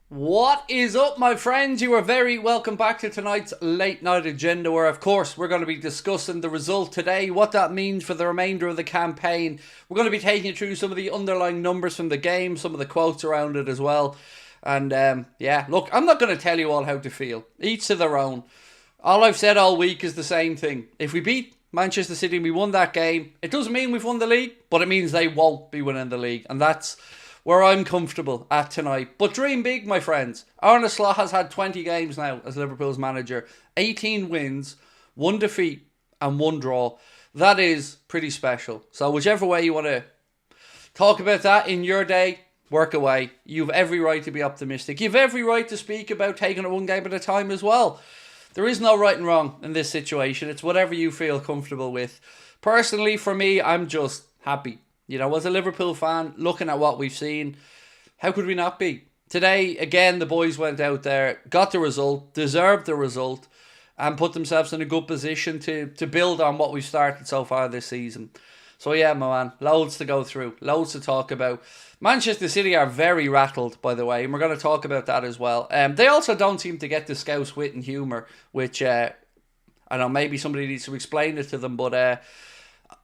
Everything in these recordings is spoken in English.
What is up, my friends? You are very welcome back to tonight's late night agenda, where of course we're going to be discussing the result today, what that means for the remainder of the campaign. We're going to be taking you through some of the underlying numbers from the game, some of the quotes around it as well. And yeah, look, I'm not going to tell you all how to feel. Each to their own. All I've said all week is the same thing. If we beat Manchester City and we won that game, it doesn't mean we've won the league, but it means they won't be winning the league. And that's where I'm comfortable at tonight. But dream big, my friends. Arne Slot has had 20 games now as Liverpool's manager. 18 wins, 1 defeat and 1 draw. That is pretty special. So whichever way you want to talk about that in your day, work away. You've every right to be optimistic. You've every right to speak about taking it one game at a time as well. There is no right and wrong in this situation. It's whatever you feel comfortable with. Personally, for me, I'm just happy. You know, as a Liverpool fan, looking at what we've seen, how could we not be? Today, again, the boys went out there, got the result, deserved the result, and put themselves in a good position to build on what we've started so far this season. So yeah, my man, loads to go through, loads to talk about. Manchester City are very rattled, by the way, and we're going to talk about that as well. They also don't seem to get the Scouse wit and humour, which, I know, maybe somebody needs to explain it to them, but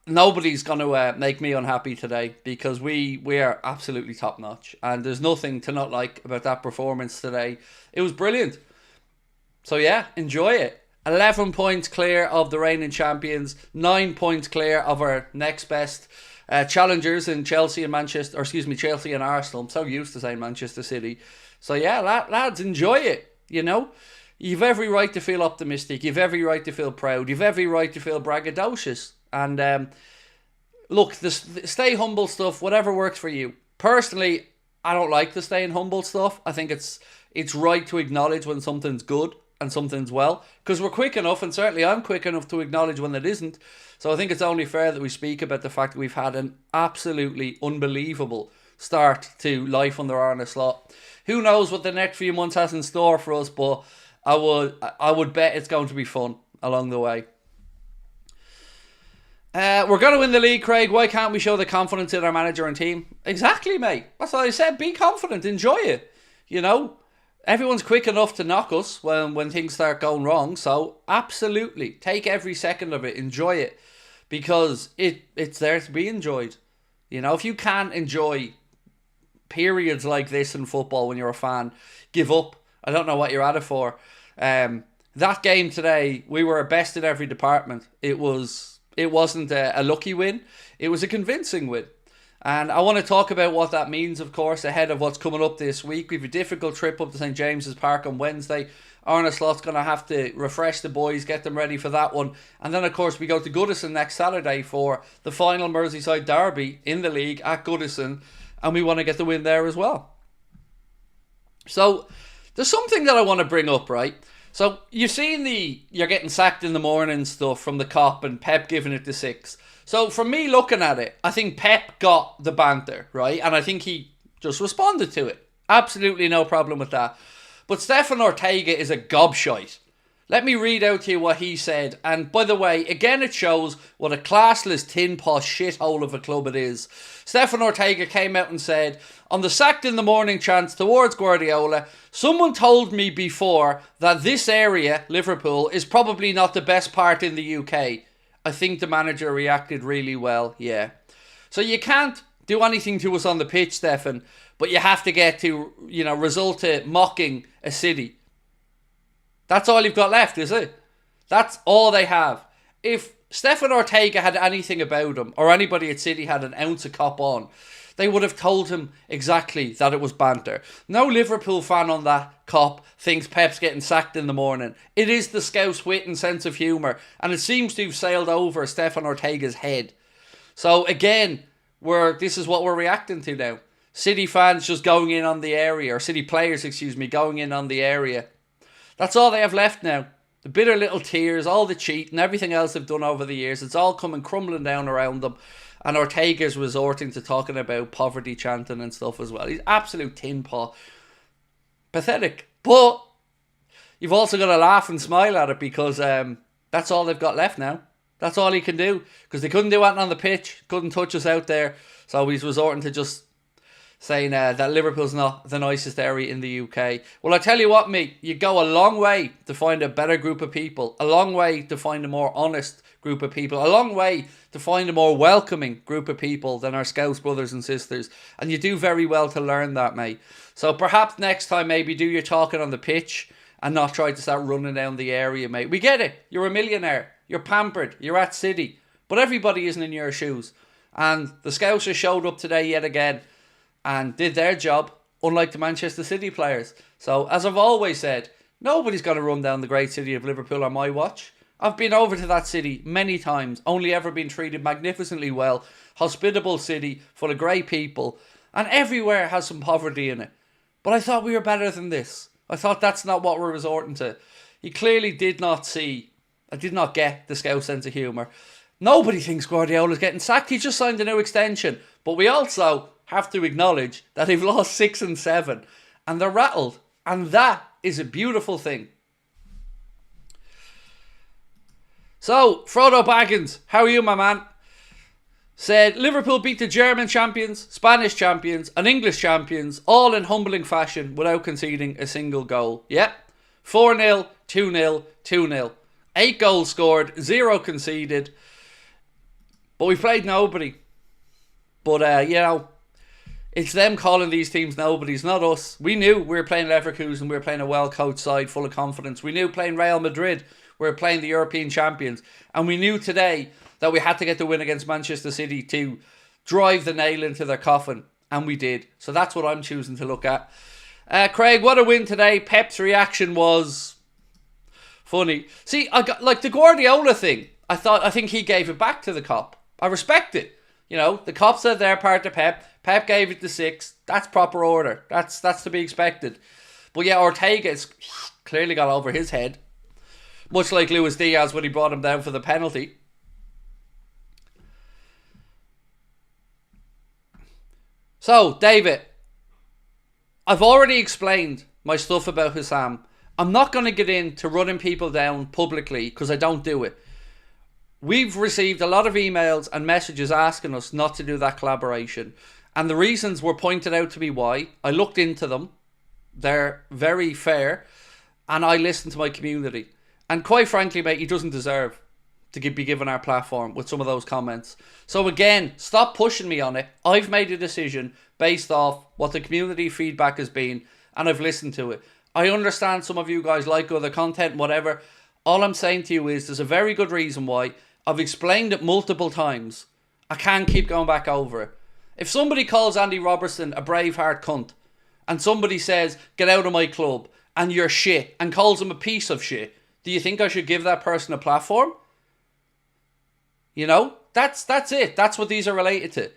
nobody's going to make me unhappy today, because we are absolutely top notch, and there's nothing to not like about that performance today. It was brilliant. So yeah, enjoy it. 11 points clear of the reigning champions, 9 points clear of our next best challengers in Chelsea and Manchester, or excuse me, Chelsea and Arsenal. I'm so used to saying Manchester City. So yeah, lads, enjoy it. You know, you've every right to feel optimistic. You've every right to feel proud. You've every right to feel braggadocious. And look, the stay humble stuff, whatever works for you. Personally, I don't like the staying humble stuff. I think it's right to acknowledge when something's good and something's well, because we're quick enough, and certainly I'm quick enough to acknowledge when it isn't. So I think it's only fair that we speak about the fact that we've had an absolutely unbelievable start to life under Arne Slot. Who knows what the next few months has in store for us, but I would bet it's going to be fun along the way. We're going to win the league, Craig. Why can't we show the confidence in our manager and team? Exactly, mate. That's what I said. Be confident. Enjoy it. You know, everyone's quick enough to knock us when things start going wrong. So, absolutely. Take every second of it. Enjoy it. Because it's there to be enjoyed. You know, if you can't enjoy periods like this in football when you're a fan, give up. I don't know what you're at it for. That game today, we were best in every department. It wasn't a lucky win. It was a convincing win. And I want to talk about what that means, of course, ahead of what's coming up this week. We have a difficult trip up to St James's Park on Wednesday. Arne Slot's going to have to refresh the boys, get them ready for that one. And then, of course, we go to Goodison next Saturday for the final Merseyside derby in the league at Goodison. And we want to get the win there as well. So, there's something that I want to bring up, right? So, you've seen you're getting sacked in the morning stuff from the cop and Pep giving it the 6. So, from me looking at it, I think Pep got the banter, right? And I think he just responded to it. Absolutely no problem with that. But Stefan Ortega is a gobshite. Let me read out to you what he said. And by the way, again, it shows what a classless tin pot shithole of a club it is. Stefan Ortega came out and said, on the sacked in the morning chants towards Guardiola, someone told me before that this area, Liverpool, is probably not the best part in the UK. I think the manager reacted really well, yeah. So you can't do anything to us on the pitch, Stefan, but you have to get to, result to mocking a city. That's all you've got left, is it? That's all they have. If Stefan Ortega had anything about him, or anybody at City had an ounce of cop on, they would have told him exactly that it was banter. No Liverpool fan on that cop thinks Pep's getting sacked in the morning. It is the Scouse wit and sense of humour, and it seems to have sailed over Stefan Ortega's head. So again, this is what we're reacting to now. City fans just going in on the area, or City players, going in on the area. That's all they have left now. The bitter little tears, all the cheating, everything else they've done over the years, it's all coming crumbling down around them. And Ortega's resorting to talking about poverty chanting and stuff as well. He's absolute tin pot. Pathetic. But you've also got to laugh and smile at it, because that's all they've got left now. That's all he can do. Because they couldn't do anything on the pitch. Couldn't touch us out there. So he's resorting to just saying that Liverpool's not the nicest area in the UK. Well, I tell you what, mate, you go a long way to find a better group of people, a long way to find a more honest group of people, a long way to find a more welcoming group of people than our Scouse brothers and sisters. And you do very well to learn that, mate. So perhaps next time, maybe do your talking on the pitch and not try to start running down the area, mate. We get it. You're a millionaire. You're pampered. You're at City. But everybody isn't in your shoes. And the Scousers showed up today yet again and did their job, unlike the Manchester City players. So, as I've always said, nobody's going to run down the great city of Liverpool on my watch. I've been over to that city many times, only ever been treated magnificently well. Hospitable city, full of great people, and everywhere has some poverty in it. But I thought we were better than this. I thought that's not what we're resorting to. He clearly did not get the Scouse sense of humour. Nobody thinks Guardiola's getting sacked. He just signed a new extension. But we also have to acknowledge that they've lost 6 and 7 and they're rattled, and that is a beautiful thing. So Frodo Baggins, how are you, my man? Said Liverpool beat the German champions, Spanish champions and English champions all in humbling fashion without conceding a single goal. Yep, 4-0, 2-0, 2-0, 8 goals scored, 0 conceded, but we played nobody. But it's them calling these teams nobodies, not us. We knew we were playing Leverkusen, we were playing a well-coached side full of confidence. We knew playing Real Madrid, we were playing the European champions. And we knew today that we had to get the win against Manchester City to drive the nail into their coffin. And we did. So that's what I'm choosing to look at. Craig, what a win today. Pep's reaction was funny. See, I got like the Guardiola thing. I think he gave it back to the cop. I respect it. You know, the cop said their part to Pep. Pep gave it the 6. That's proper order. That's to be expected. But yeah, Ortega's clearly got over his head. Much like Luis Diaz when he brought him down for the penalty. So, David, I've already explained my stuff about Hussam. I'm not going to get into running people down publicly because I don't do it. We've received a lot of emails and messages asking us not to do that collaboration. And the reasons were pointed out to me why. I looked into them. They're very fair. And I listened to my community. And quite frankly, mate, he doesn't deserve to be given our platform with some of those comments. So again, stop pushing me on it. I've made a decision based off what the community feedback has been. And I've listened to it. I understand some of you guys like other content, whatever. All I'm saying to you is there's a very good reason why. I've explained it multiple times. I can't keep going back over it. If somebody calls Andy Robertson a braveheart cunt and somebody says, get out of my club and you're shit and calls him a piece of shit, do you think I should give that person a platform? You know, that's it. That's what these are related to.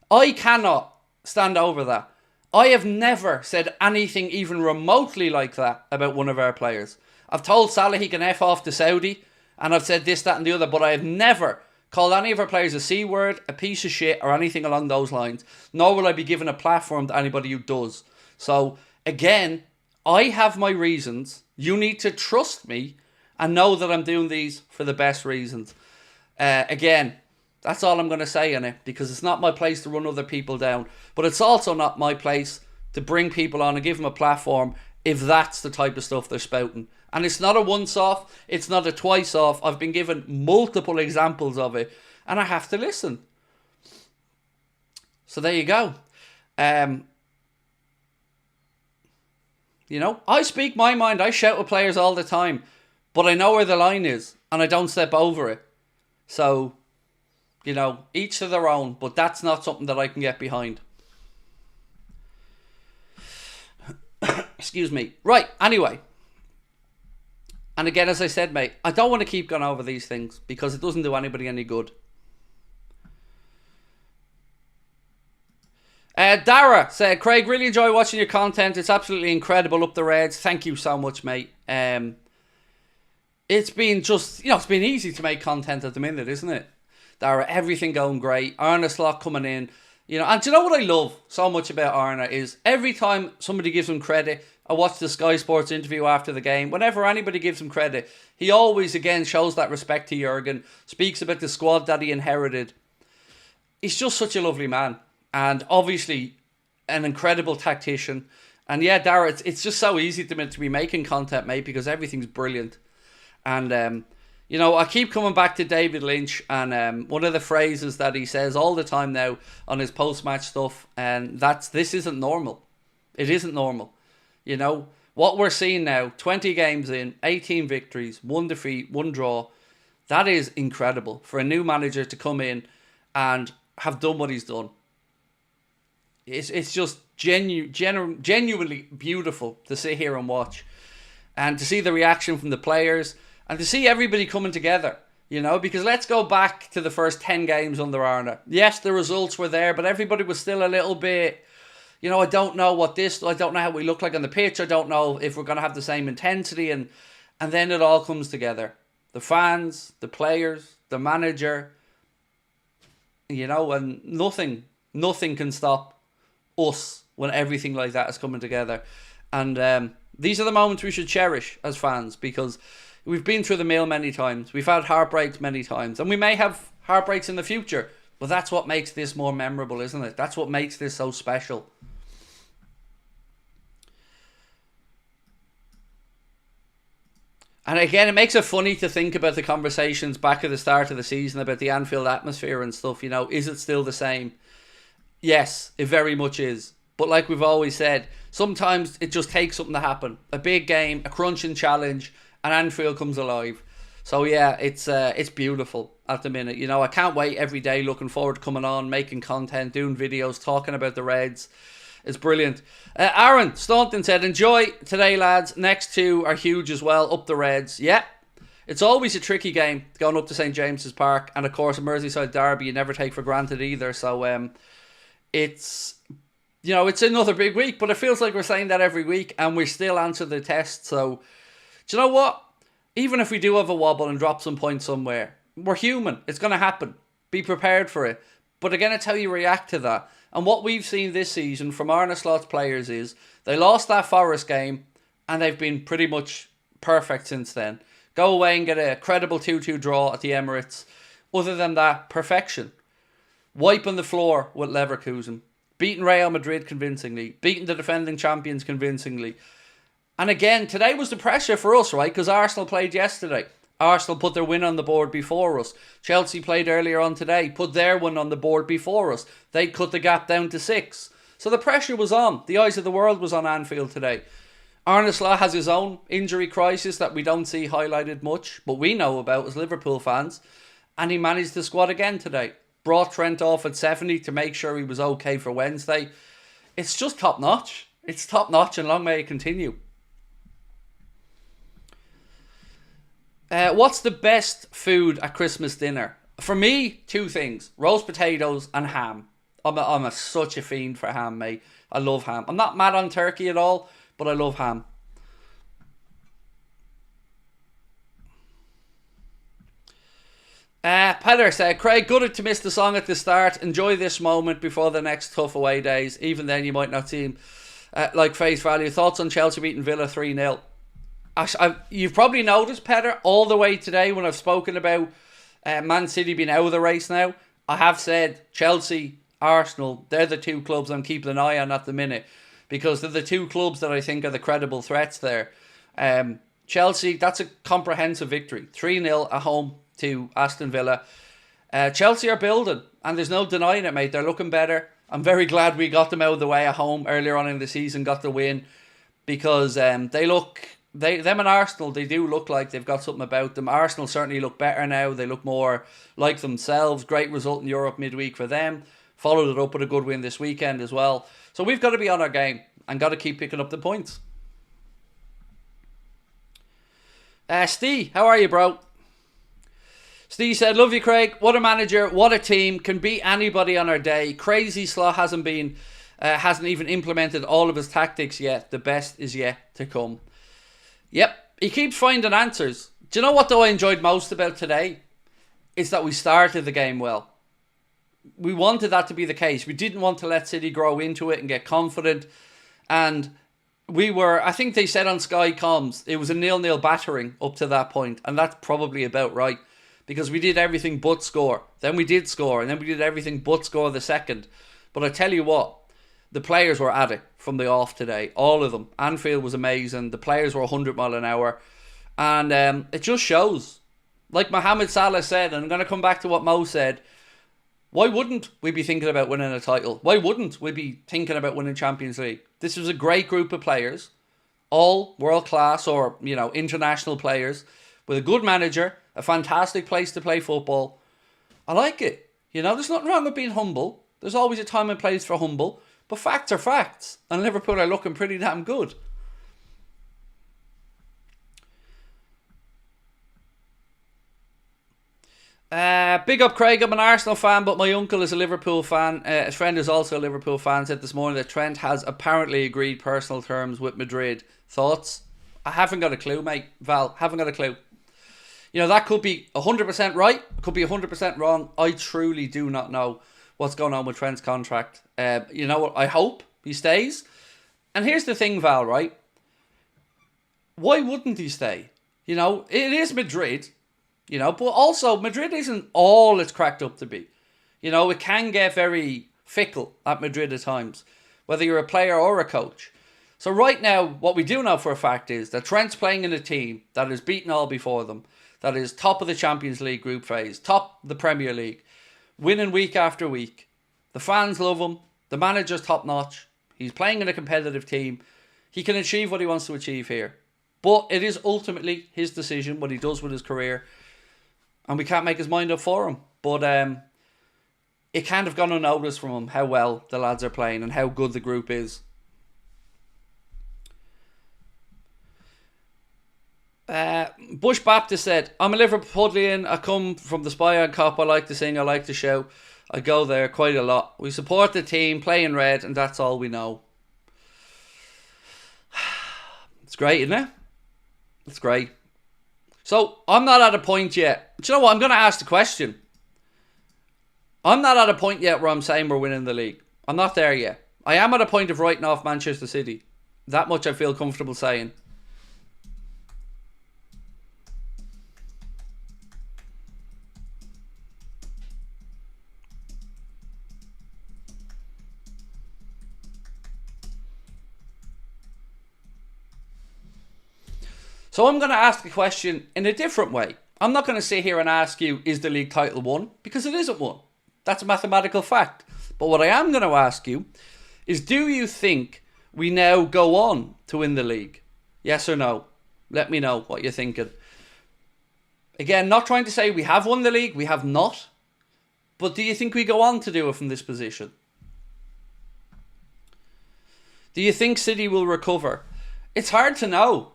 I cannot stand over that. I have never said anything even remotely like that about one of our players. I've told Salah he can F off to Saudi. And I've said this, that and the other, but I have never called any of our players a C word, a piece of shit, or anything along those lines. Nor will I be giving a platform to anybody who does. So, again, I have my reasons. You need to trust me and know that I'm doing these for the best reasons. Again, that's all I'm going to say on it, because it's not my place to run other people down. But it's also not my place to bring people on and give them a platform if that's the type of stuff they're spouting. And it's not a once-off, it's not a twice-off. I've been given multiple examples of it, and I have to listen. So there you go. You know, I speak my mind, I shout at players all the time, but I know where the line is, and I don't step over it. So, you know, each to their own, but that's not something that I can get behind. Excuse me. Right, anyway. And again, as I said, mate, I don't want to keep going over these things because it doesn't do anybody any good. Dara said, Craig, really enjoy watching your content. It's absolutely incredible. Up the Reds. Thank you so much, mate. It's been just, you know, it's been easy to make content at the minute, isn't it? Dara, everything going great. Arna Slot coming in. You know, and do you know what I love so much about Arna is every time somebody gives him credit, I watched the Sky Sports interview after the game. Whenever anybody gives him credit, he always, again, shows that respect to Jurgen, speaks about the squad that he inherited. He's just such a lovely man. And obviously, an incredible tactician. And yeah, Dara, it's just so easy to be making content, mate, because everything's brilliant. And, you know, I keep coming back to David Lynch, and one of the phrases that he says all the time now on his post-match stuff, and this isn't normal. It isn't normal. You know, what we're seeing now, 20 games in, 18 victories, 1 defeat, 1 draw, that is incredible for a new manager to come in and have done what he's done. It's just genuinely beautiful to sit here and watch, and to see the reaction from the players, and to see everybody coming together, you know, because let's go back to the first 10 games under Arna. Yes, the results were there, but everybody was still a little bit, you know, I don't know how we look like on the pitch. I don't know if we're going to have the same intensity, and then it all comes together. The fans, the players, the manager, you know, and nothing can stop us when everything like that is coming together. And these are the moments we should cherish as fans, because we've been through the mill many times. We've had heartbreaks many times, and we may have heartbreaks in the future. But that's what makes this more memorable, isn't it? That's what makes this so special. And again, it makes it funny to think about the conversations back at the start of the season about the Anfield atmosphere and stuff. You know, is it still the same? Yes, it very much is. But like we've always said, sometimes it just takes something to happen. A big game, a crunching challenge, and Anfield comes alive. So yeah, it's beautiful at the minute. You know, I can't wait every day, looking forward to coming on, making content, doing videos, talking about the Reds. It's brilliant. Aaron Staunton said, enjoy today, lads. Next 2 are huge as well. Up the Reds. Yeah, it's always a tricky game going up to St. James's Park. And of course, a Merseyside derby you never take for granted either. So it's, you know, it's another big week. But it feels like we're saying that every week, and we still answer the test. So, do you know what? Even if we do have a wobble and drop some points somewhere, we're human. It's going to happen. Be prepared for it. But again, it's how you react to that. And what we've seen this season from Arne Slot's players is they lost that Forest game, and they've been pretty much perfect since then. Go away and get a credible 2-2 draw at the Emirates. Other than that, perfection. Wiping the floor with Leverkusen. Beating Real Madrid convincingly. Beating the defending champions convincingly. And again, today was the pressure for us, right? Because Arsenal played yesterday. Arsenal put their win on the board before us. Chelsea played earlier on today, put their one on the board before us. They cut the gap down to 6. So the pressure was on. The eyes of the world was on Anfield today. Arne Slot has his own injury crisis that we don't see highlighted much, but we know about as Liverpool fans. And he managed the squad again today. Brought Trent off at 70 to make sure he was okay for Wednesday. It's just top notch. It's top notch, and long may it continue. What's the best food at Christmas dinner? For me, 2 things. Roast potatoes and ham. I'm such a fiend for ham, mate. I love ham. I'm not mad on turkey at all, but I love ham. Peter said, Craig, good to miss the song at the start. Enjoy this moment before the next tough away days. Even then, you might not seem like face value. Thoughts on Chelsea beating Villa 3-0? You've probably noticed, Peter, all the way today when I've spoken about Man City being out of the race now, I have said Chelsea, Arsenal, they're the 2 clubs I'm keeping an eye on at the minute, because they're the 2 clubs that I think are the credible threats there. Chelsea, that's a comprehensive victory. 3-0 at home to Aston Villa. Chelsea are building, and there's no denying it, mate. They're looking better. I'm very glad we got them out of the way at home earlier on in the season, got the win, because them and Arsenal, they do look like they've got something about them. Arsenal certainly look better now. They look more like themselves. Great result in Europe midweek for them. Followed it up with a good win this weekend as well. So we've got to be on our game and got to keep picking up the points. Steve, how are you, bro? Steve said, love you, Craig. What a manager. What a team. Can beat anybody on our day. Crazy Slot hasn't even implemented all of his tactics yet. The best is yet to come. Yep, he keeps finding answers. Do you know what, though, I enjoyed most about today? Is that we started the game well. We wanted that to be the case. We didn't want to let City grow into it and get confident. And we were, I think they said on Sky Comms, it was a 0-0 battering up to that point. And that's probably about right. Because we did everything but score. Then we did score. And then we did everything but score the second. But I tell you what, The players were at it from the off today. All of them. Anfield was amazing. The players were 100 mile an hour. And it just shows. Like Mohamed Salah said, and I'm going to come back to what Mo said, why wouldn't we be thinking about winning a title? Why wouldn't we be thinking about winning Champions League? This was a great group of players. All world class or, international players. With a good manager. A fantastic place to play football. I like it. There's nothing wrong with being humble. There's always a time and place for humble. But facts are facts. And Liverpool are looking pretty damn good. Big up Craig. I'm an Arsenal fan, but my uncle is a Liverpool fan. His friend is also a Liverpool fan. Said this morning that Trent has apparently agreed personal terms with Madrid. Thoughts? I haven't got a clue, mate. Val, haven't got a clue. That could be 100% right. Could be 100% wrong. I truly do not know what's going on with Trent's contract. I hope he stays. And here's the thing, Val, right? Why wouldn't he stay? It is Madrid, but also Madrid isn't all it's cracked up to be. It can get very fickle at Madrid at times, whether you're a player or a coach. So right now, what we do know for a fact is that Trent's playing in a team that has beaten all before them, that is top of the Champions League group phase, top of the Premier League, winning week after week. The fans love him. The manager's top notch. He's playing in a competitive team. He can achieve what he wants to achieve here. But it is ultimately his decision, what he does with his career. And we can't make his mind up for him. But it can't have gone unnoticed from him how well the lads are playing and how good the group is. Bush Baptist said, I'm a Liverpoolian. I come from the Spy on Cop. I like to sing. I like to shout. I go there quite a lot. We support the team, play in red, and that's all we know. It's great, isn't it? It's great. So, I'm not at a point yet. Do you know what? I'm going to ask the question. I'm not at a point yet where I'm saying we're winning the league. I'm not there yet. I am at a point of writing off Manchester City. That much I feel comfortable saying. So I'm going to ask the question in a different way. I'm not going to sit here and ask you, is the league title won? Because it isn't won. That's a mathematical fact. But what I am going to ask you is, do you think we now go on to win the league? Yes or no? Let me know what you're thinking. Again, not trying to say we have won the league. We have not. But do you think we go on to do it from this position? Do you think City will recover? It's hard to know.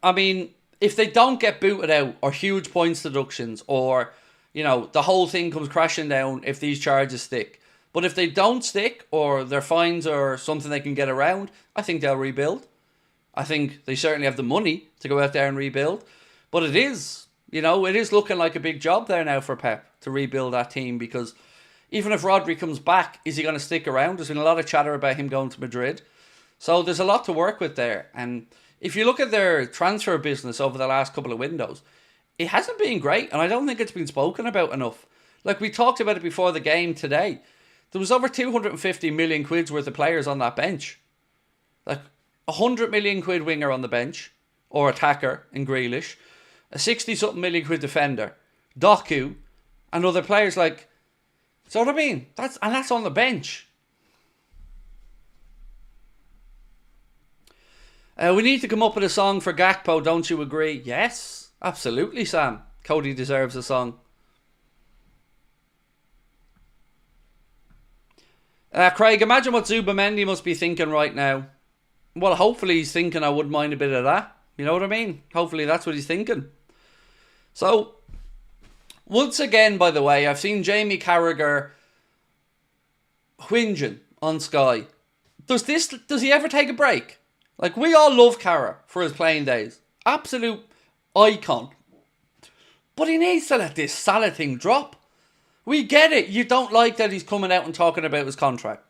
I mean, if they don't get booted out or huge points deductions or, the whole thing comes crashing down if these charges stick. But if they don't stick or their fines are something they can get around, I think they'll rebuild. I think they certainly have the money to go out there and rebuild. But it is looking like a big job there now for Pep to rebuild that team, because even if Rodri comes back, is he going to stick around? There's been a lot of chatter about him going to Madrid. So there's a lot to work with there. And if you look at their transfer business over the last couple of windows, it hasn't been great, and I don't think it's been spoken about enough. Like we talked about it before the game today. There was over 250 million quid's worth of players on that bench. Like 100 million quid winger on the bench, or attacker in Grealish, a 60-something million quid defender, Doku, and other players like... So what I mean? That's on the bench. We need to come up with a song for Gakpo, don't you agree? Yes, absolutely, Sam. Cody deserves a song. Craig, imagine what Zubamendi must be thinking right now. Well, hopefully he's thinking I wouldn't mind a bit of that. You know what I mean? Hopefully that's what he's thinking. So, once again, by the way, I've seen Jamie Carragher whinging on Sky. Does he ever take a break? Like, we all love Carragher for his playing days. Absolute icon. But he needs to let this Salah thing drop. We get it. You don't like that he's coming out and talking about his contract.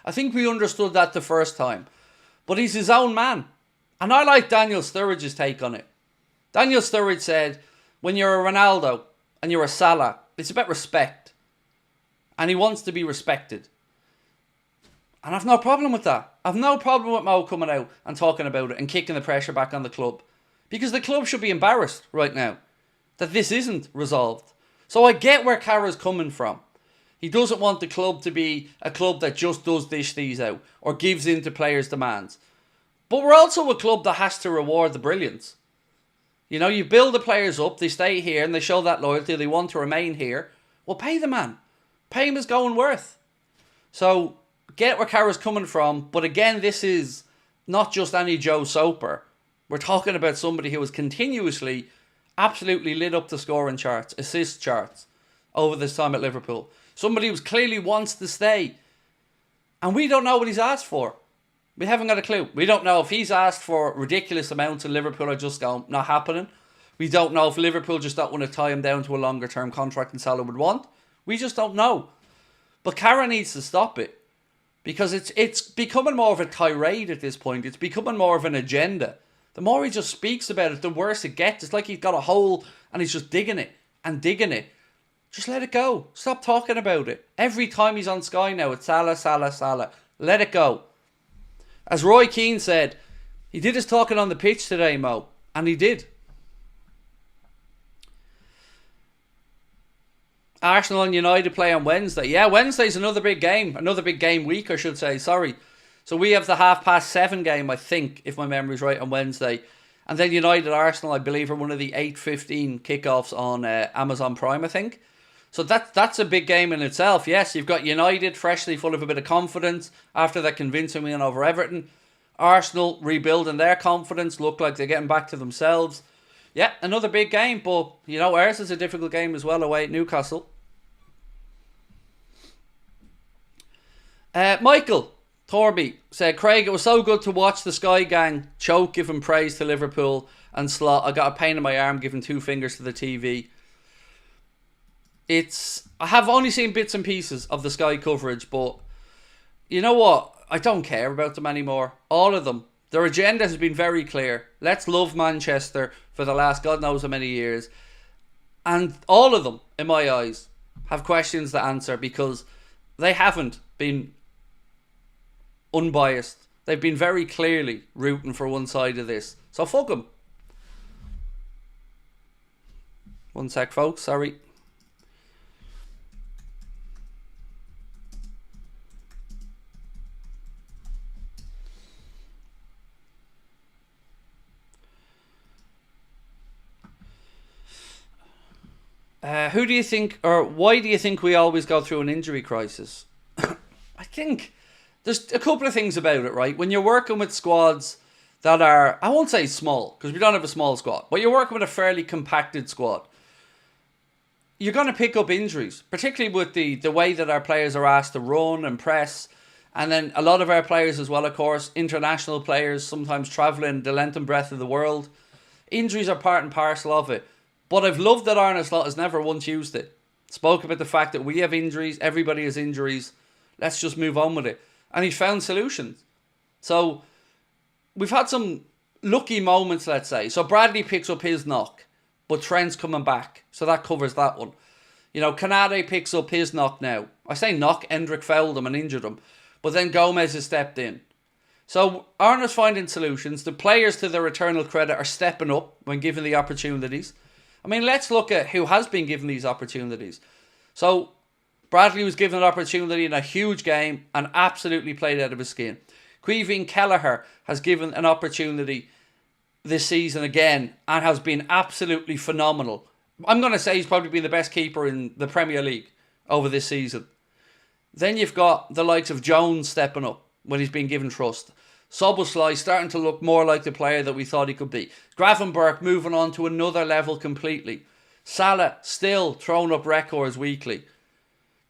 I think we understood that the first time. But he's his own man. And I like Daniel Sturridge's take on it. Daniel Sturridge said, when you're a Ronaldo and you're a Salah, it's about respect. And he wants to be respected. And I've no problem with that. I've no problem with Mo coming out and talking about it and kicking the pressure back on the club. Because the club should be embarrassed right now that this isn't resolved. So I get where Carragher's coming from. He doesn't want the club to be a club that just does dish these out or gives in to players' demands. But we're also a club that has to reward the brilliance. You know, you build the players up, they stay here and they show that loyalty, they want to remain here. Well, pay the man. Pay him his going worth. So, get where Carragher's coming from, but again, this is not just any Joe Soper. We're talking about somebody who has continuously absolutely lit up the scoring charts, assist charts over this time at Liverpool. Somebody who clearly wants to stay. And we don't know what he's asked for. We haven't got a clue. We don't know if he's asked for ridiculous amounts and Liverpool are just going, not happening. We don't know if Liverpool just don't want to tie him down to a longer term contract than Salah would want. We just don't know. But Carragher needs to stop it. Because it's becoming more of a tirade at this point. It's becoming more of an agenda. The more he just speaks about it, the worse it gets. It's like he's got a hole and he's just digging it and digging it. Just let it go. Stop talking about it. Every time he's on Sky now, it's Salah, Salah, Salah. Let it go. As Roy Keane said, he did his talking on the pitch today, Mo. And he did. Arsenal and United play on Wednesday. Yeah, Wednesday's another big game. Another big game week, I should say. Sorry. So we have the 7:30 game, I think, if my memory's right, on Wednesday. And then United Arsenal, I believe, are one of the 8:15 kickoffs on Amazon Prime, I think. So that's a big game in itself. Yes, you've got United freshly full of a bit of confidence after that convincing win over Everton. Arsenal rebuilding their confidence, look like they're getting back to themselves. Yeah, another big game, but you know, ours is a difficult game as well away at Newcastle. Michael Thorby said, Craig, it was so good to watch the Sky Gang choke giving praise to Liverpool and Slot. I got a pain in my arm giving 2 fingers to the TV. I have only seen bits and pieces of the Sky coverage, but you know what? I don't care about them anymore. All of them. Their agenda has been very clear. Let's love Manchester for the last God knows how many years. And all of them, in my eyes, have questions to answer because they haven't been unbiased. They've been very clearly rooting for one side of this. So fuck them. One sec, folks. Sorry. Who do you think, or why do you think we always go through an injury crisis? I think there's a couple of things about it, right? When you're working with squads that are, I won't say small, because we don't have a small squad, but you're working with a fairly compacted squad, you're going to pick up injuries, particularly with the way that our players are asked to run and press. And then a lot of our players as well, of course, international players, sometimes travelling the length and breadth of the world. Injuries are part and parcel of it. But I've loved that Arne Slot has never once used it. Spoke about the fact that we have injuries, everybody has injuries. Let's just move on with it. And he's found solutions. So we've had some lucky moments, let's say. So Bradley picks up his knock, but Trent's coming back. So that covers that one. You know, Canade picks up his knock now. I say knock, Endrick fouled him and injured him. But then Gomez has stepped in. So Arne's finding solutions. The players, to their eternal credit, are stepping up when given the opportunities. I mean, let's look at who has been given these opportunities. So, Bradley was given an opportunity in a huge game and absolutely played out of his skin. Caoimhín Kelleher has given an opportunity this season again and has been absolutely phenomenal. I'm going to say he's probably been the best keeper in the Premier League over this season. Then you've got the likes of Jones stepping up when he's been given trust. Szoboszlai starting to look more like the player that we thought he could be. Gravenberch moving on to another level completely. Salah still throwing up records weekly.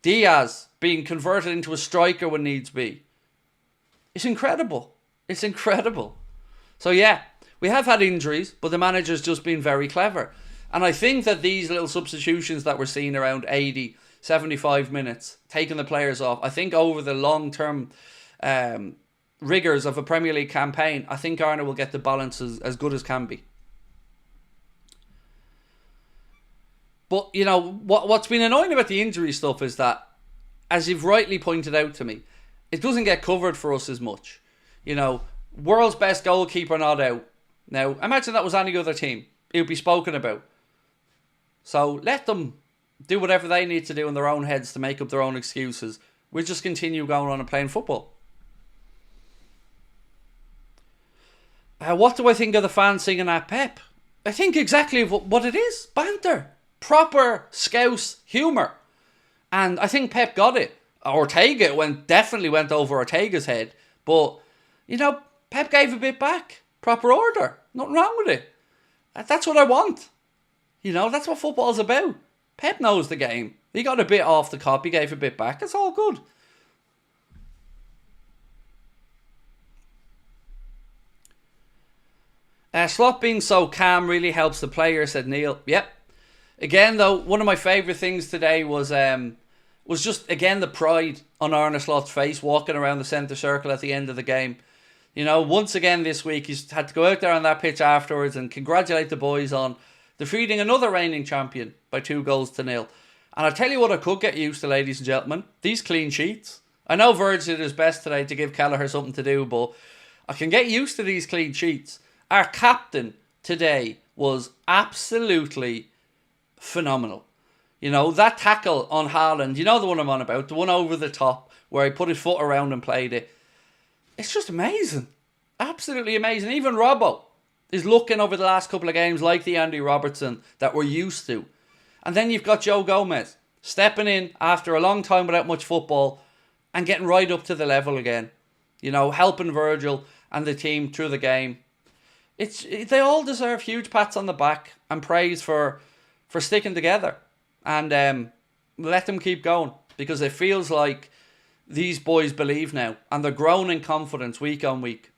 Diaz being converted into a striker when needs be. It's incredible. It's incredible. So yeah, we have had injuries, but the manager's just been very clever. And I think that these little substitutions that we're seeing around 80, 75 minutes, taking the players off, I think over the long-term rigours of a Premier League campaign, I think Arne will get the balance as good as can be. But, what's been annoying about the injury stuff is that, as you've rightly pointed out to me, it doesn't get covered for us as much. You know, world's best goalkeeper not out. Now, imagine that was any other team. It would be spoken about. So let them do whatever they need to do in their own heads to make up their own excuses. We'll just continue going on and playing football. What do I think of the fans singing at Pep? I think exactly what it is. Banter. Proper Scouse humour. And I think Pep got it. Ortega definitely went over Ortega's head. But, you know, Pep gave a bit back. Proper order. Nothing wrong with it. That's what I want. You know, that's what football's about. Pep knows the game. He got a bit off the cop. He gave a bit back. It's all good. Slot being so calm really helps the player, said Neil. Yep. Again, though, one of my favourite things today was just, again, the pride on Arne Slot's face walking around the centre circle at the end of the game. You know, once again this week, he's had to go out there on that pitch afterwards and congratulate the boys on defeating another reigning champion by 2-0. And I'll tell you what I could get used to, ladies and gentlemen. These clean sheets. I know Virgil did his best today to give Kelleher something to do, but I can get used to these clean sheets. Our captain today was absolutely phenomenal. You know, that tackle on Haaland, you know the one I'm on about, the one over the top where he put his foot around and played it. It's just amazing. Absolutely amazing. Even Robbo is looking over the last couple of games like the Andy Robertson that we're used to. And then you've got Joe Gomez stepping in after a long time without much football and getting right up to the level again. You know, helping Virgil and the team through the game. They all deserve huge pats on the back and praise for sticking together. And let them keep going, because it feels like these boys believe now and they're growing in confidence week on week.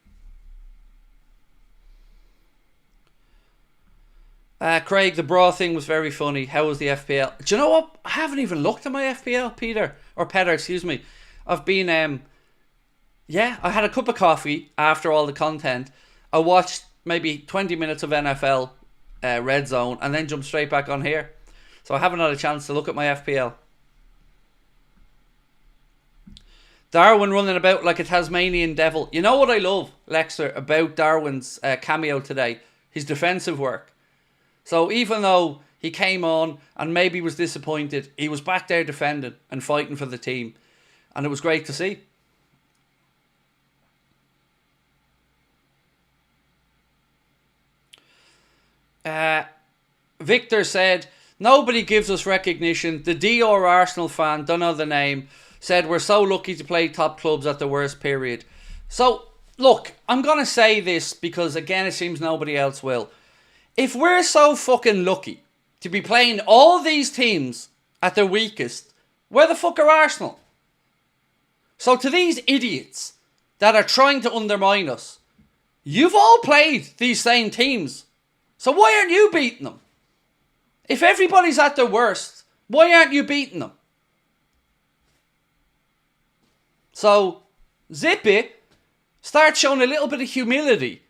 Craig, the bra thing was very funny. How was the FPL? Do you know what? I haven't even looked at my FPL, Peter. Excuse me. I've been, I had a cup of coffee after all the content. I watched maybe 20 minutes of NFL Red Zone and then jumped straight back on here. So I haven't had a chance to look at my FPL. Darwin running about like a Tasmanian devil. You know what I love, Lexer, about Darwin's cameo today? His defensive work. So even though he came on and maybe was disappointed, he was back there defending and fighting for the team. And it was great to see. Victor said, nobody gives us recognition. The Dior Arsenal fan, don't know the name, said we're so lucky to play top clubs at the worst period. So, look, I'm going to say this because, again, it seems nobody else will. If we're so fucking lucky to be playing all these teams at their weakest, where the fuck are Arsenal? So to these idiots that are trying to undermine us, you've all played these same teams. So why aren't you beating them? If everybody's at their worst, why aren't you beating them? So, zip it. Start showing a little bit of humility.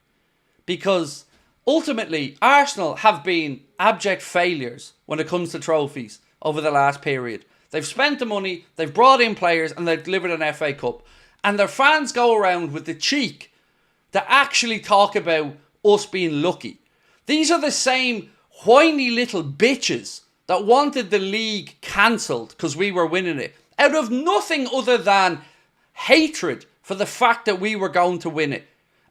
Because ultimately, Arsenal have been abject failures when it comes to trophies over the last period. They've spent the money, they've brought in players, and they've delivered an FA Cup. And their fans go around with the cheek to actually talk about us being lucky. These are the same whiny little bitches that wanted the league cancelled because we were winning it. Out of nothing other than hatred for the fact that we were going to win it.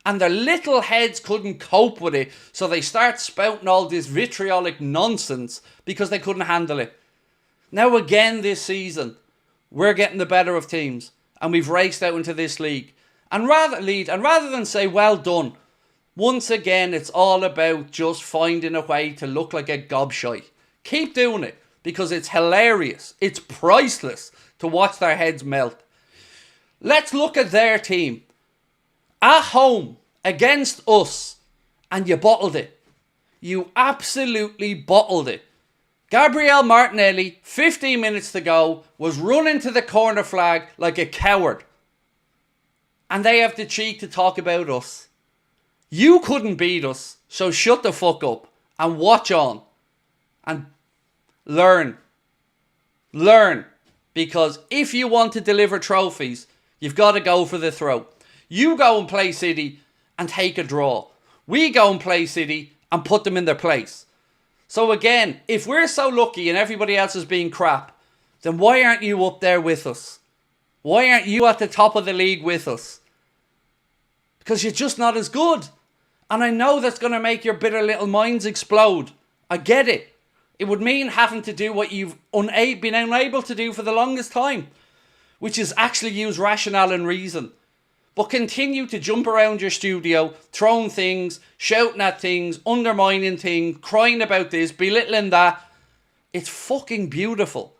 And their little heads couldn't cope with it, so they start spouting all this vitriolic nonsense because they couldn't handle it. Now again this season, we're getting the better of teams and we've raced out into this league. And rather than say well done, once again it's all about just finding a way to look like a gobshite. Keep doing it because it's hilarious. It's priceless to watch their heads melt. Let's look at their team. At home, against us, and you bottled it. You absolutely bottled it. Gabriel Martinelli, 15 minutes to go, was running to the corner flag like a coward. And they have the cheek to talk about us. You couldn't beat us, so shut the fuck up and watch on. And learn. Learn. Because if you want to deliver trophies, You've got to go for the throat. You go and play City and take a draw. We go and play City and put them in their place. So again, if we're so lucky and everybody else is being crap, then why aren't you up there with us? Why aren't you at the top of the league with us? Because you're just not as good. And I know that's going to make your bitter little minds explode. I get it. It would mean having to do what you've been unable to do for the longest time, which is actually use rationale and reason. But continue to jump around your studio, throwing things, shouting at things, undermining things, crying about this, belittling that. It's fucking beautiful.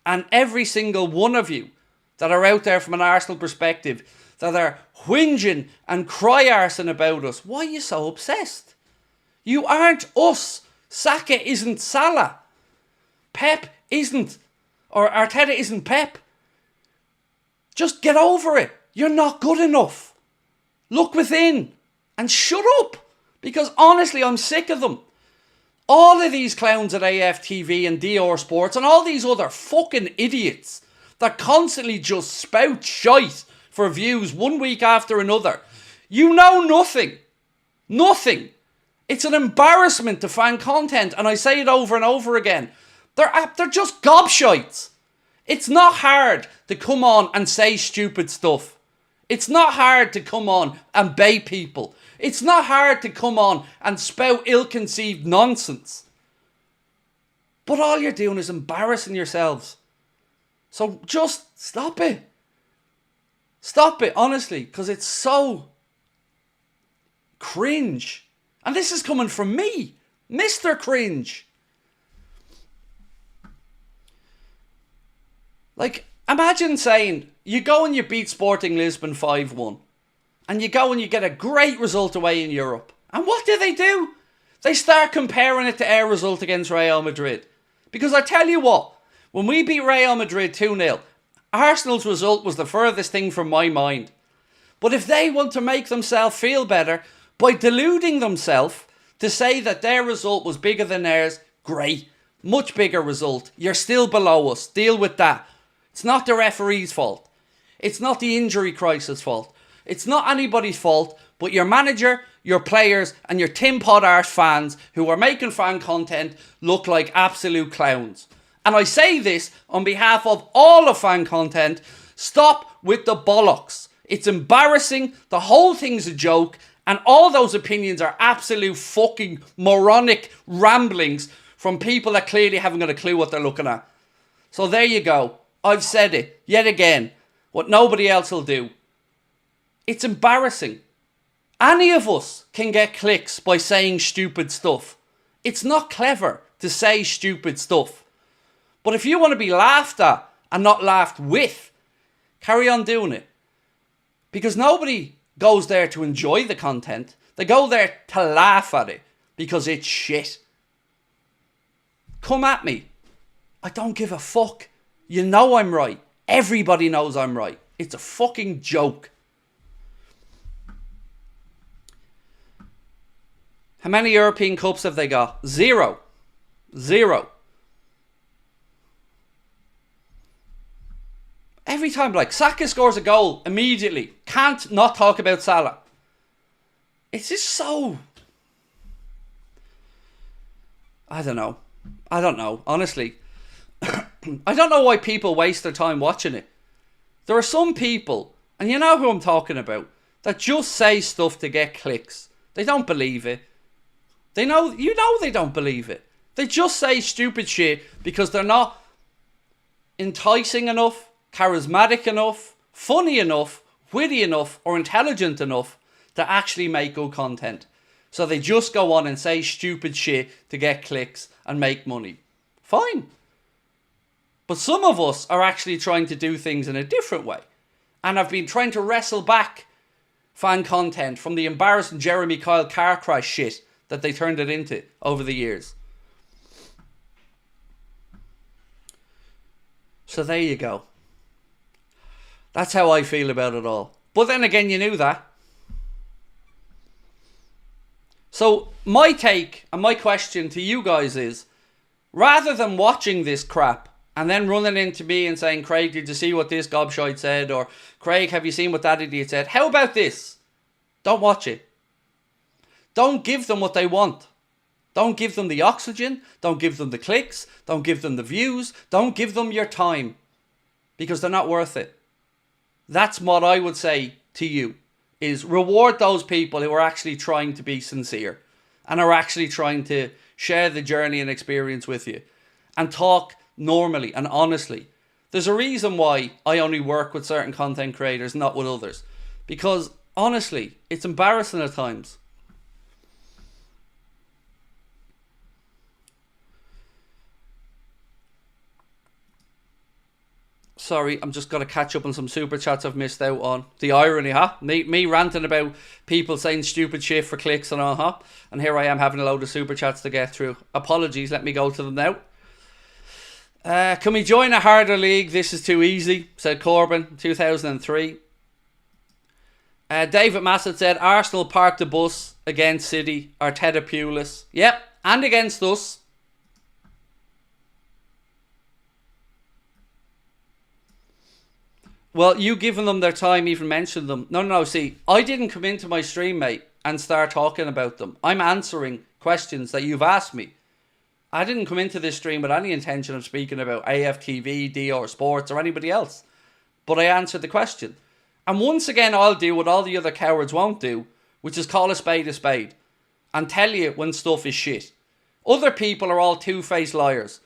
And every single one of you that are out there from an Arsenal perspective, that are whinging and cry-arsing about us, why are you so obsessed? You aren't us. Saka isn't Salah. Pep isn't, or Arteta isn't Pep. Just get over it. You're not good enough. Look within and shut up. Because honestly, I'm sick of them. All of these clowns at AFTV and DR Sports and all these other fucking idiots that constantly just spout shite for views one week after another. You know nothing. Nothing. It's an embarrassment to fan content, and I say it over and over again. They're just gobshites. It's not hard to come on and say stupid stuff. It's not hard to come on and bait people. It's not hard to come on and spout ill-conceived nonsense. But all you're doing is embarrassing yourselves. So just stop it. Stop it, honestly, because it's so cringe. And this is coming from me, Mr. Cringe. Like, imagine saying, you go and you beat Sporting Lisbon 5-1. And you go and you get a great result away in Europe. And what do? They start comparing it to our result against Real Madrid. Because I tell you what, when we beat Real Madrid 2-0, Arsenal's result was the furthest thing from my mind. But if they want to make themselves feel better by deluding themselves to say that their result was bigger than theirs, great. Much bigger result. You're still below us. Deal with that. It's not the referee's fault. It's not the injury crisis fault. It's not anybody's fault but your manager, your players and your Tim Pod arse fans who are making fan content look like absolute clowns. And I say this on behalf of all of fan content. Stop with the bollocks. It's embarrassing. The whole thing's a joke. And all those opinions are absolute fucking moronic ramblings from people that clearly haven't got a clue what they're looking at. So there you go. I've said it yet again. What nobody else will do. It's embarrassing. Any of us can get clicks by saying stupid stuff. It's not clever to say stupid stuff. But if you want to be laughed at and not laughed with, carry on doing it. Because nobody goes there to enjoy the content. They go there to laugh at it because it's shit. Come at me. I don't give a fuck. You know I'm right. Everybody knows I'm right. It's a fucking joke. How many European Cups have they got? Zero. Every time, like, Saka scores a goal immediately. Can't not talk about Salah. It's just so... I don't know, honestly. I don't know why people waste their time watching it. There are some people, and you know who I'm talking about, that just say stuff to get clicks. They don't believe it. You know they don't believe it. They just say stupid shit because they're not enticing enough, charismatic enough, funny enough, witty enough, or intelligent enough to actually make good content. So they just go on and say stupid shit to get clicks and make money. Fine. But some of us are actually trying to do things in a different way. And I've been trying to wrestle back fan content from the embarrassing Jeremy Kyle car crash shit that they turned it into over the years. So there you go. That's how I feel about it all. But then again, you knew that. So my take and my question to you guys is, rather than watching this crap and then running into me and saying, Craig, did you see what this gobshite said? Or, Craig, have you seen what that idiot said? How about this? Don't watch it. Don't give them what they want. Don't give them the oxygen. Don't give them the clicks. Don't give them the views. Don't give them your time. Because they're not worth it. That's what I would say to you. Is reward those people who are actually trying to be sincere. And are actually trying to share the journey and experience with you. And talk normally and honestly. There's a reason why I only work with certain content creators, not with others. Because, honestly, it's embarrassing at times. Sorry, I'm just going to catch up on some super chats I've missed out on. The irony, huh? Me ranting about people saying stupid shit for clicks and all, huh? And here I am having a load of super chats to get through. Apologies, let me go to them now. Can we join a harder league? This is too easy, said Corbyn, 2003. David Massett said, Arsenal parked the bus against City, Arteta Pulis. Yep, and against us. Well, you giving them their time, even mentioned them. No, see, I didn't come into my stream, mate, and start talking about them. I'm answering questions that you've asked me. I didn't come into this stream with any intention of speaking about AFTV, DR Sports, or anybody else. But I answered the question. And once again, I'll do what all the other cowards won't do, which is call a spade, and tell you when stuff is shit. Other people are all two-faced liars.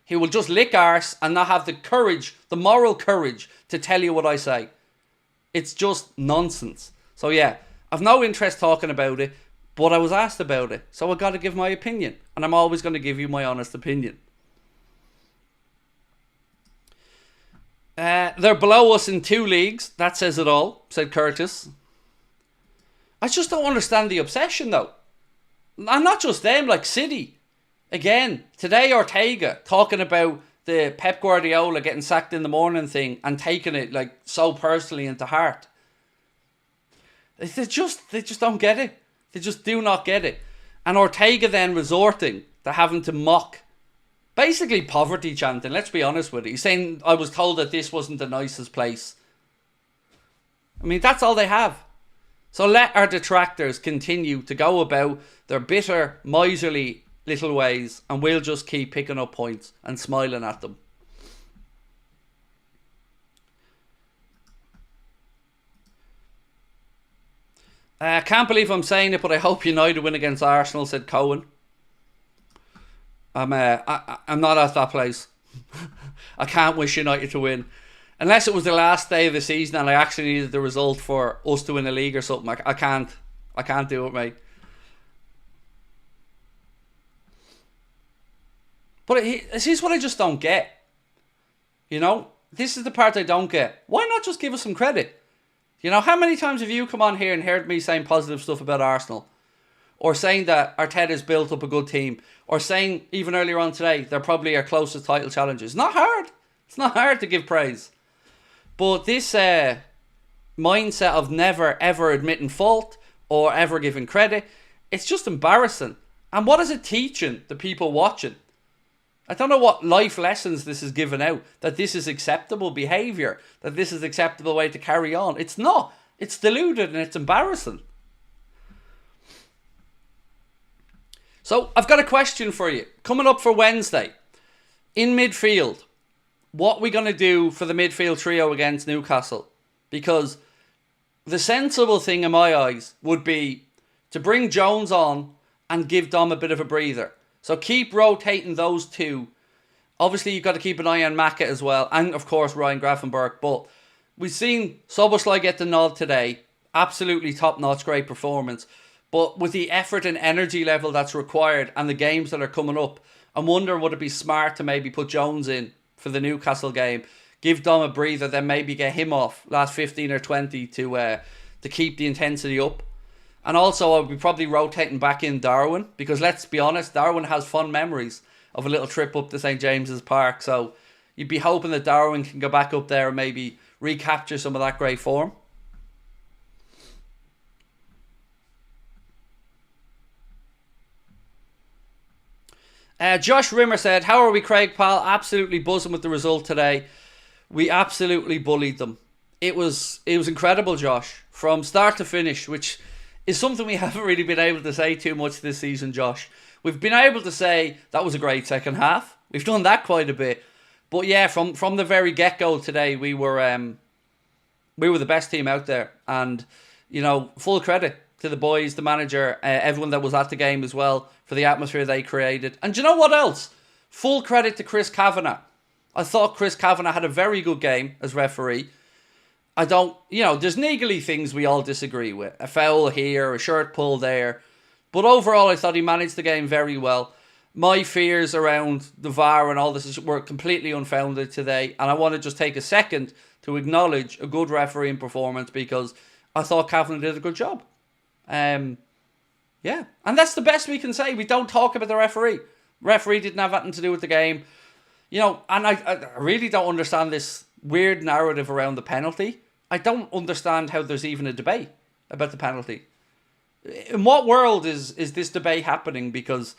He will just lick arse and not have the courage, the moral courage, to tell you what I say. It's just nonsense. So yeah, I've no interest talking about it, but I was asked about it, so I got to give my opinion. And I'm always going to give you my honest opinion. They're below us in 2 leagues. That says it all, said Curtis. I just don't understand the obsession, though. And not just them, like City. Again, today Ortega talking about the Pep Guardiola getting sacked in the morning thing and taking it like so personally into heart. They just don't get it. They just do not get it. And Ortega then resorting to having to mock, basically poverty chanting, let's be honest with it. He's saying, I was told that this wasn't the nicest place. I mean, that's all they have. So let our detractors continue to go about their bitter, miserly little ways, and we'll just keep picking up points and smiling at them. I can't believe I'm saying it, but I hope United win against Arsenal, said Cohen. I'm not at that place. I can't wish United to win. Unless it was the last day of the season and I actually needed the result for us to win a league or something. I can't do it, mate. But this is what I just don't get. You know, this is the part I don't get. Why not just give us some credit? You know, how many times have you come on here and heard me saying positive stuff about Arsenal? Or saying that Arteta's built up a good team? Or saying, even earlier on today, they're probably our closest title challengers. It's not hard. It's not hard to give praise. But this mindset of never ever admitting fault or ever giving credit, it's just embarrassing. And what is it teaching the people watching? I don't know what life lessons this is giving out, that this is acceptable behaviour, that this is an acceptable way to carry on. It's not. It's deluded and it's embarrassing. So, I've got a question for you. Coming up for Wednesday, in midfield, what are we going to do for the midfield trio against Newcastle? Because the sensible thing in my eyes would be to bring Jones on and give Dom a bit of a breather. So keep rotating those two. Obviously, you've got to keep an eye on Maka as well. And, of course, Ryan Gravenberch. But we've seen Szoboszlai get the nod today. Absolutely top-notch, great performance. But with the effort and energy level that's required and the games that are coming up, I'm wondering would it be smart to maybe put Jones in for the Newcastle game, give Dom a breather, then maybe get him off last 15 or 20 to keep the intensity up. And also, I'll be probably rotating back in Darwin, because let's be honest, Darwin has fond memories of a little trip up to St. James's Park. So you'd be hoping that Darwin can go back up there and maybe recapture some of that great form. Josh Rimmer said, how are we, Craig pal? Absolutely buzzing with the result today. We absolutely bullied them. It was incredible, Josh, from start to finish, which is something we haven't really been able to say too much this season, Josh. We've been able to say that was a great second half. We've done that quite a bit. But yeah, from the very get-go today, we were the best team out there. And, full credit to the boys, the manager, everyone that was at the game as well, for the atmosphere they created. And do you know what else? Full credit to Chris Kavanagh. I thought Chris Kavanagh had a very good game as referee. There's niggly things we all disagree with. A foul here, a shirt pull there. But overall, I thought he managed the game very well. My fears around the VAR and all this were completely unfounded today. And I want to just take a second to acknowledge a good refereeing performance, because I thought Kavanagh did a good job. Yeah. And that's the best we can say. We don't talk about the referee. Referee didn't have anything to do with the game. And I really don't understand this weird narrative around the penalty. I don't understand how there's even a debate about the penalty. In what world is this debate happening? Because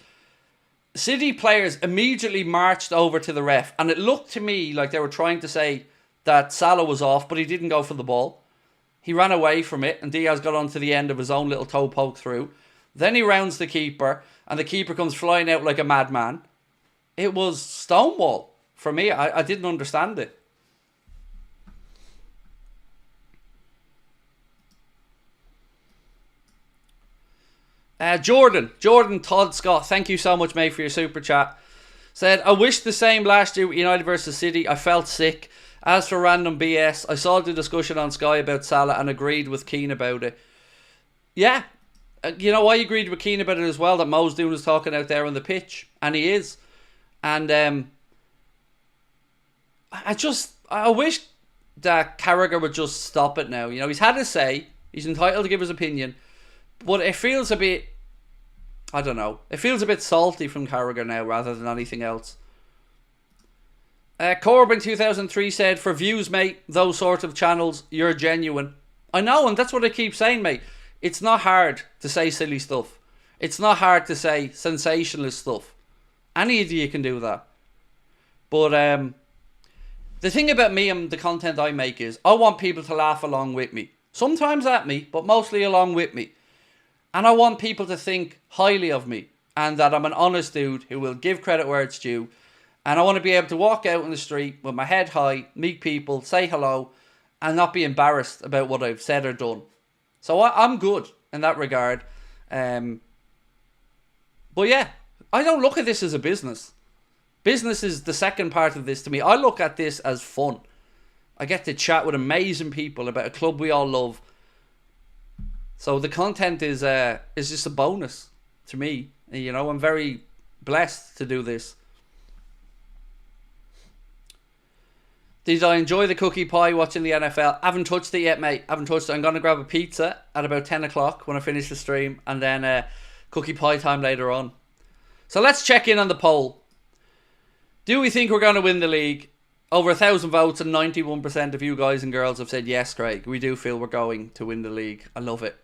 City players immediately marched over to the ref, and it looked to me like they were trying to say that Salah was off, but he didn't go for the ball. He ran away from it, and Diaz got onto the end of his own little toe poke through. Then he rounds the keeper, and the keeper comes flying out like a madman. It was stonewall for me. I didn't understand it. Jordan Todd Scott, thank you so much, mate, for your super chat. Said, I wish the same last year with United versus City. I felt sick. As for random BS, I saw the discussion on Sky about Salah and agreed with Keane about it. Yeah, I agreed with Keane about it as well, that Mo's doing his talking out there on the pitch, and he is. And I wish that Carragher would just stop it now. He's had his say, he's entitled to give his opinion, but it feels a bit, I don't know, it feels a bit salty from Carragher now rather than anything else. Corbin 2003 said, for views, mate, those sorts of channels, you're genuine. I know, and that's what I keep saying, mate. It's not hard to say silly stuff. It's not hard to say sensationalist stuff. Any of you can do that. But the thing about me and the content I make is I want people to laugh along with me. Sometimes at me, but mostly along with me. And I want people to think highly of me, and that I'm an honest dude who will give credit where it's due. And I want to be able to walk out in the street with my head high, meet people, say hello, and not be embarrassed about what I've said or done. So I'm good in that regard. But yeah, I don't look at this as a business. Business is the second part of this to me. I look at this as fun. I get to chat with amazing people about a club we all love. So the content is just a bonus to me. I'm very blessed to do this. Did I enjoy the cookie pie watching the NFL? Haven't touched it yet, mate. Haven't touched it. I'm going to grab a pizza at about 10 o'clock when I finish the stream. And then cookie pie time later on. So let's check in on the poll. Do we think we're going to win the league? Over 1,000 votes and 91% of you guys and girls have said yes, Craig. We do feel we're going to win the league. I love it.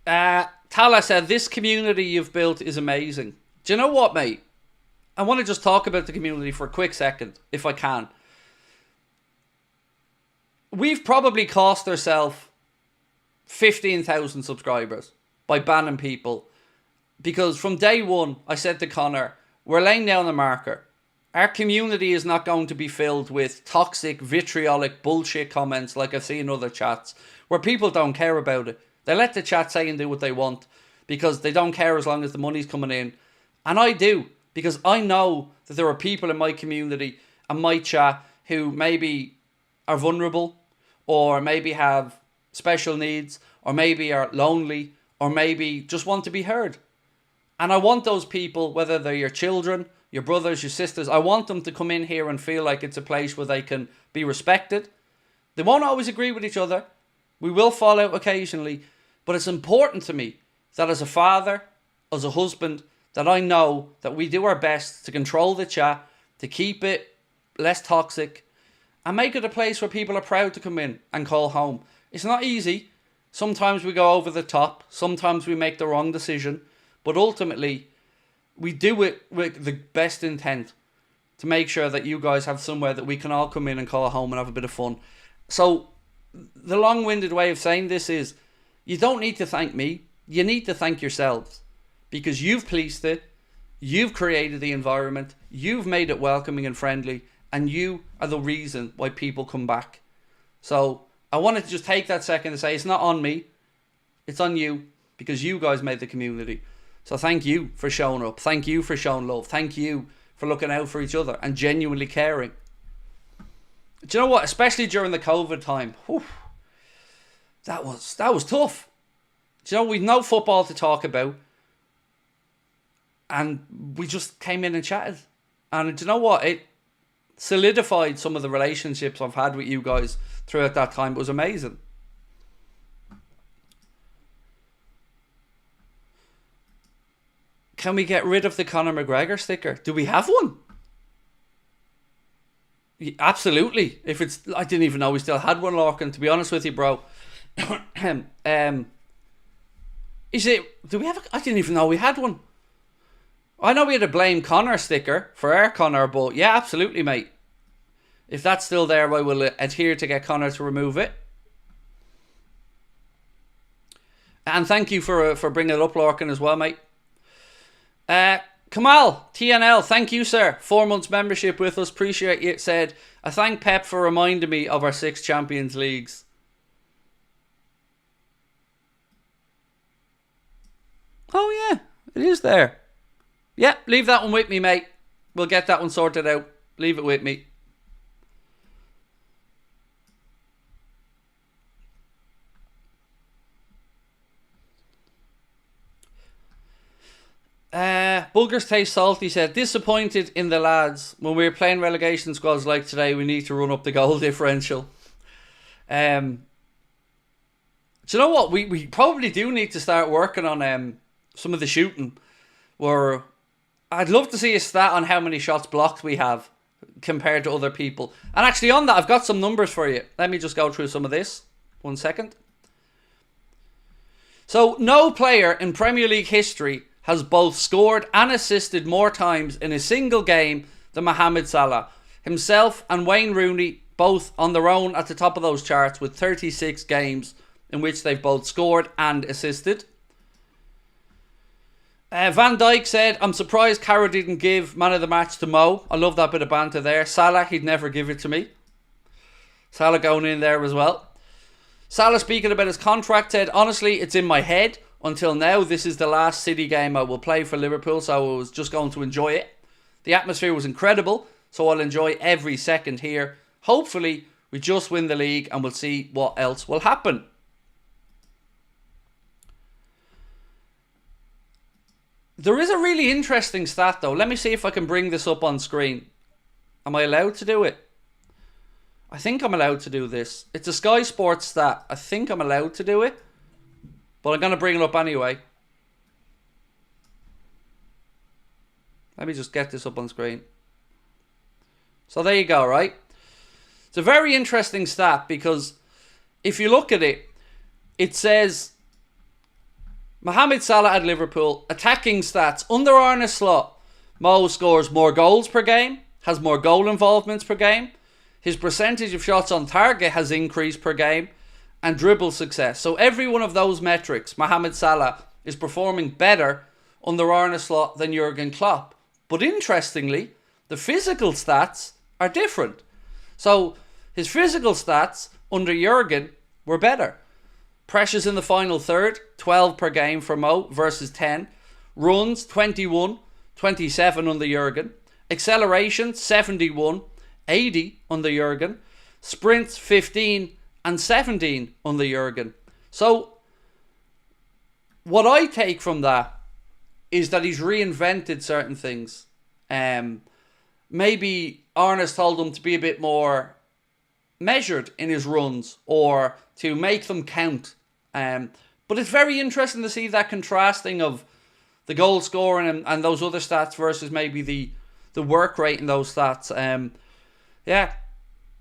Tala said, this community you've built is amazing. Do you know what, mate? I want to just talk about the community for a quick second, if I can. We've probably cost ourselves 15,000 subscribers by banning people. Because from day one, I said to Connor, we're laying down the marker. Our community is not going to be filled with toxic, vitriolic bullshit comments like I've seen in other chats, where people don't care about it. They let the chat say and do what they want because they don't care as long as the money's coming in. And I do, because I know that there are people in my community and my chat who maybe are vulnerable, or maybe have special needs, or maybe are lonely, or maybe just want to be heard. And I want those people, whether they're your children, your brothers, your sisters, I want them to come in here and feel like it's a place where they can be respected. They won't always agree with each other. We will fall out occasionally. But it's important to me that as a father, as a husband, that I know that we do our best to control the chat, to keep it less toxic, and make it a place where people are proud to come in and call home. It's not easy, Sometimes we go over the top. Sometimes we make the wrong decision. But ultimately, we do it with the best intent to make sure that you guys have somewhere that we can all come in and call home and have a bit of fun. So, the long-winded way of saying this is, you don't need to thank me. You need to thank yourselves. Because you've policed it. You've created the environment. You've made it welcoming and friendly. And you are the reason why people come back. So, I wanted to just take that second to say, it's not on me. It's on you. Because you guys made the community. So thank you for showing up. Thank you for showing love. Thank you for looking out for each other and genuinely caring. Do you know what? Especially during the COVID time. Whew, that was tough. Do you know, we've no football to talk about. And we just came in and chatted. And do you know what? It solidified some of the relationships I've had with you guys throughout that time. It was amazing. Can we get rid of the Conor McGregor sticker? Do we have one? Yeah, absolutely. If it's, I didn't even know we still had one, Larkin. To be honest with you, bro. Is it? Do we have? I didn't even know we had one. I know we had a blame Conor sticker for our Conor, but yeah, absolutely, mate. If that's still there, I will adhere to get Conor to remove it. And thank you for bringing it up, Larkin, as well, mate. Kamal TNL, thank you, sir. 4 months membership with us, appreciate you. Said, I thank Pep for reminding me of our 6 Champions Leagues. Oh yeah, it is there. Yeah, leave that one with me, mate. We'll get that one sorted out. Leave it with me. Bulgars taste salty said, disappointed in the lads. When we were playing relegation squads like today, we need to run up the goal differential. Do you know what? We probably do need to start working on some of the shooting. Where I'd love to see a stat on how many shots blocked we have compared to other people. And actually on that, I've got some numbers for you. Let me just go through some of this. 1 second. So, no player in Premier League history has both scored and assisted more times in a single game than Mohamed Salah. Himself and Wayne Rooney both on their own at the top of those charts with 36 games in which they've both scored and assisted. Van Dijk said, I'm surprised Carragher didn't give man of the match to Mo. I love that bit of banter there. Salah, he'd never give it to me. Salah going in there as well. Salah, speaking about his contract, said, honestly, it's in my head. Until now, this is the last City game I will play for Liverpool, so I was just going to enjoy it. The atmosphere was incredible, so I'll enjoy every second here. Hopefully, we just win the league and we'll see what else will happen. There is a really interesting stat though. Let me see if I can bring this up on screen. Am I allowed to do it? I think I'm allowed to do this. It's a Sky Sports stat. I think I'm allowed to do it. But I'm going to bring it up anyway. Let me just get this up on screen. So there you go, right? It's a very interesting stat because if you look at it, it says Mohamed Salah at Liverpool, attacking stats. Under Arne Slot, Mo scores more goals per game, has more goal involvements per game. His percentage of shots on target has increased per game, and dribble success. So every one of those metrics, Mohamed Salah is performing better under Arne Slot than Jurgen Klopp. But interestingly, the physical stats are different. So his physical stats under Jurgen were better. Pressures in the final third, 12 per game for Mo versus 10. Runs, 21, 27 under Jurgen. Acceleration, 71, 80 under Jurgen. Sprints, 15 and 17 under Jurgen. So, what I take from that is that he's reinvented certain things. Maybe Arne's told him to be a bit more measured in his runs or to make them count. But it's very interesting to see that contrasting of the goal scoring and those other stats versus maybe the work rate in those stats. Yeah,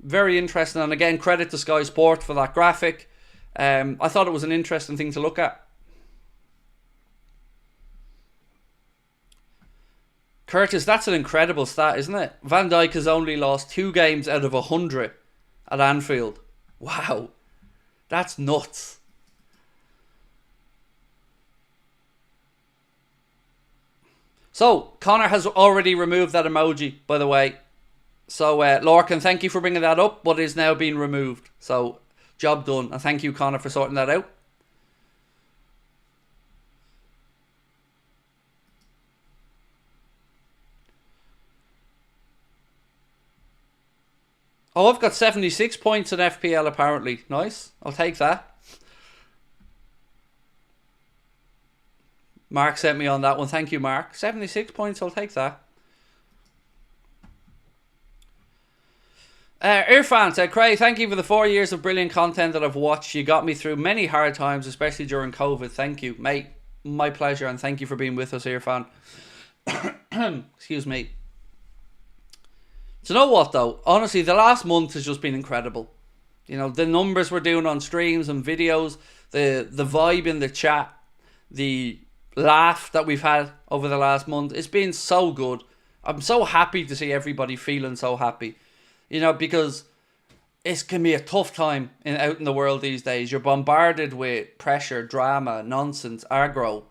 very interesting. And again, credit to Sky Sport for that graphic. I thought it was an interesting thing to look at. Curtis, that's an incredible stat, isn't it? Van Dijk has only lost 2 games out of 100 at Anfield. Wow. That's nuts. So, Connor has already removed that emoji, by the way. So, Lorcan, thank you for bringing that up, but is now being removed. So, job done. And thank you, Connor, for sorting that out. Oh, I've got 76 points in FPL apparently. Nice. I'll take that. Mark sent me on that one. Thank you, Mark. 76 points. I'll take that. Irfan said, Craig, thank you for the 4 years of brilliant content that I've watched. You got me through many hard times, especially during COVID. Thank you, mate. My pleasure, and thank you for being with us, Irfan. Excuse me. Do you know what, though? Honestly, the last month has just been incredible. You know, the numbers we're doing on streams and videos, the vibe in the chat, the laugh that we've had over the last month. It's been so good. I'm so happy to see everybody feeling so happy. You know, because it can be a tough time out in the world these days. You're bombarded with pressure, drama, nonsense, aggro,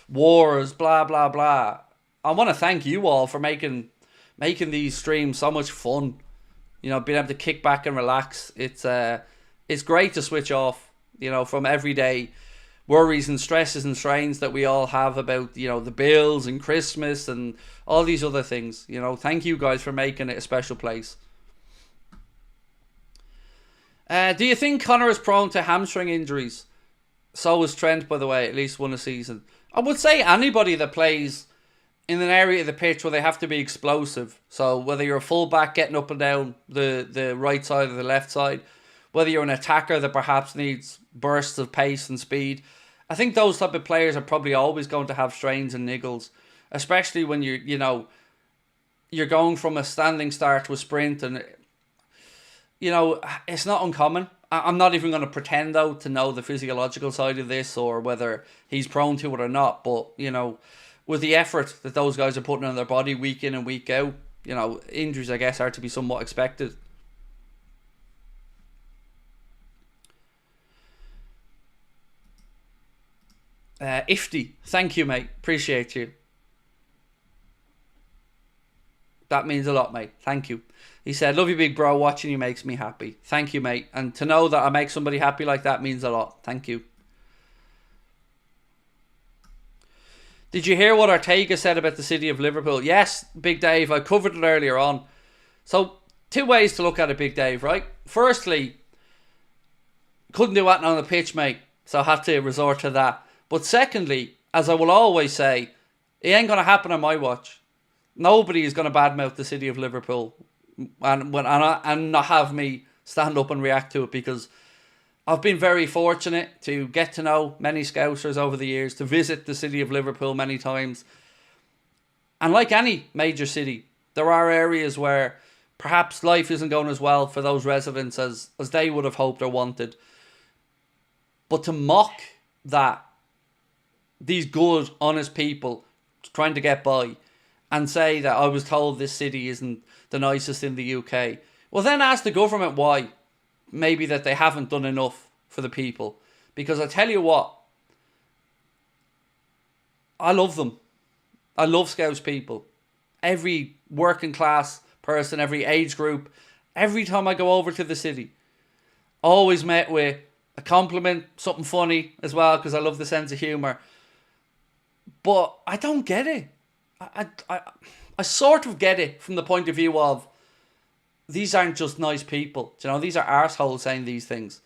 wars, blah, blah, blah. I want to thank you all for making these streams so much fun. You know, being able to kick back and relax. It's great to switch off, you know, from everyday worries and stresses and strains that we all have about, you know, the bills and Christmas and all these other things. You know, thank you guys for making it a special place. Do you think Connor is prone to hamstring injuries? So is Trent, by the way, at least one a season. I would say anybody that plays in an area of the pitch where they have to be explosive. So whether you're a fullback getting up and down the right side or the left side, whether you're an attacker that perhaps needs bursts of pace and speed, I think those type of players are probably always going to have strains and niggles, especially when you're going from a standing start to a sprint, and you know, it's not uncommon. I'm not even going to pretend, though, to know the physiological side of this or whether he's prone to it or not. But, you know, with the effort that those guys are putting on their body week in and week out, you know, injuries, I guess, are to be somewhat expected. Ifty, thank you, mate. Appreciate you. That means a lot, mate. Thank you. He said, love you, big bro. Watching you makes me happy. Thank you, mate. And to know that I make somebody happy like that means a lot. Thank you. Did you hear what Ortega said about the city of Liverpool? Yes, Big Dave. I covered it earlier on. So, 2 ways to look at it, Big Dave, right? Firstly, couldn't do that on the pitch, mate. So I had to resort to that. But secondly, as I will always say, it ain't going to happen on my watch. Nobody is going to badmouth the city of Liverpool and not have me stand up and react to it, because I've been very fortunate to get to know many Scousers over the years, to visit the city of Liverpool many times. And like any major city, there are areas where perhaps life isn't going as well for those residents as they would have hoped or wanted. But to mock that, these good, honest people trying to get by, and say that I was told this city isn't the nicest in the UK. Well, then ask the government why. Maybe that they haven't done enough for the people. Because I tell you what, I love them. I love Scouse people. Every working class person, every age group, every time I go over to the city, always met with a compliment, something funny as well, because I love the sense of humour. But I don't get it. I sort of get it from the point of view of these aren't just nice people. You know, these are arseholes saying these things.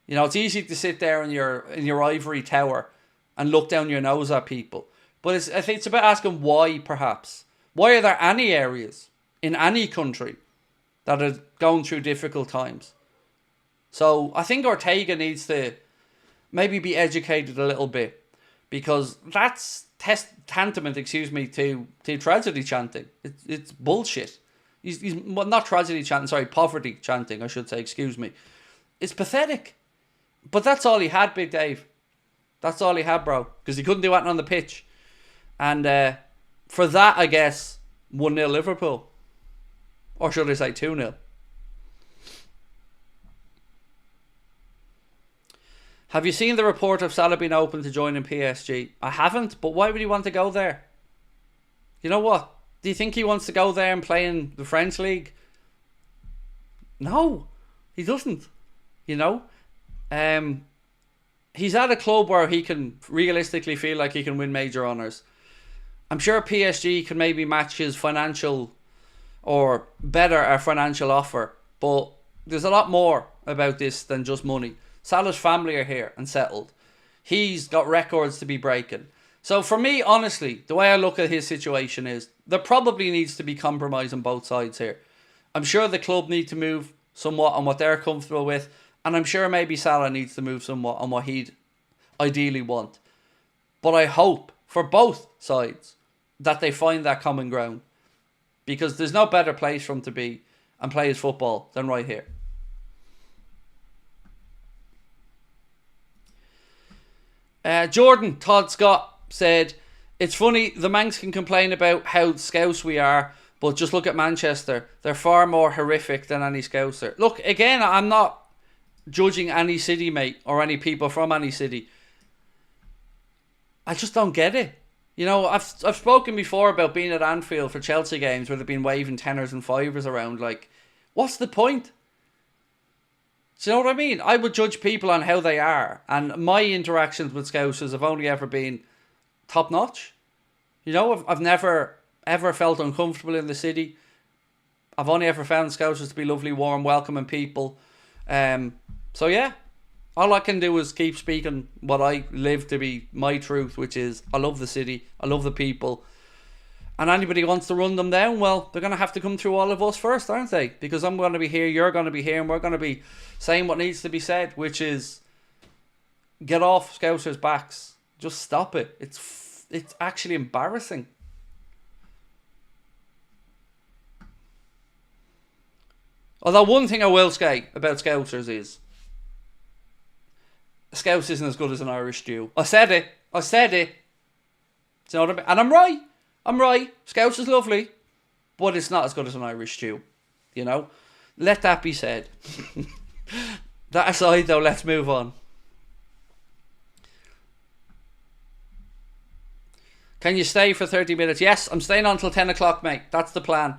You know, it's easy to sit there in your ivory tower and look down your nose at people. But I think it's about asking why, perhaps. Why are there any areas in any country that are going through difficult times? So I think Ortega needs to maybe be educated a little bit, because that's tantamount, to tragedy chanting. It's bullshit. Well, not tragedy chanting, sorry, poverty chanting, I should say, excuse me. It's pathetic. But that's all he had, Big Dave. That's all he had, bro. Because he couldn't do anything on the pitch. And for that, I guess, 1-0 Liverpool. Or should I say 2-0. Have you seen the report of Salah being open to joining PSG? I haven't, but why would he want to go there? You know what? Do you think he wants to go there and play in the French league? No, he doesn't. You know? He's at a club where he can realistically feel like he can win major honours. I'm sure PSG can maybe match his financial or better a financial offer, but there's a lot more about this than just money. Salah's family are here and settled. He's got records to be breaking. So for me, honestly, the way I look at his situation is there probably needs to be compromise on both sides here. I'm sure the club need to move somewhat on what they're comfortable with, and I'm sure maybe Salah needs to move somewhat on what he'd ideally want. But I hope for both sides that they find that common ground, because there's no better place for him to be and play his football than right here. Jordan Todd Scott said, it's funny, the Manx can complain about how scouse we are, but just look at Manchester. They're far more horrific than any Scouser. Look, again, I'm not judging any city, mate, or any people from any city. I just don't get it. You know, I've spoken before about being at Anfield for Chelsea games where they've been waving tenors and fivers around. Like, what's the point? Do you know what I mean? I would judge people on how they are, and my interactions with Scousers have only ever been top notch. You know, I've never ever felt uncomfortable in the city. I've only ever found Scousers to be lovely, warm, welcoming people. So yeah, all I can do is keep speaking what I live to be my truth, which is I love the city, I love the people. And anybody who wants to run them down, well, they're going to have to come through all of us first, aren't they? Because I'm going to be here, you're going to be here, and we're going to be saying what needs to be said, which is get off Scousers' backs. Just stop it. It's actually embarrassing. Although one thing I will say about Scousers is Scouse isn't as good as an Irish stew. I said it. Do you know what I mean? And I'm right. Scouse is lovely, but it's not as good as an Irish stew. You know? Let that be said. That aside, though, let's move on. Can you stay for 30 minutes? Yes, I'm staying on till 10 o'clock, mate. That's the plan.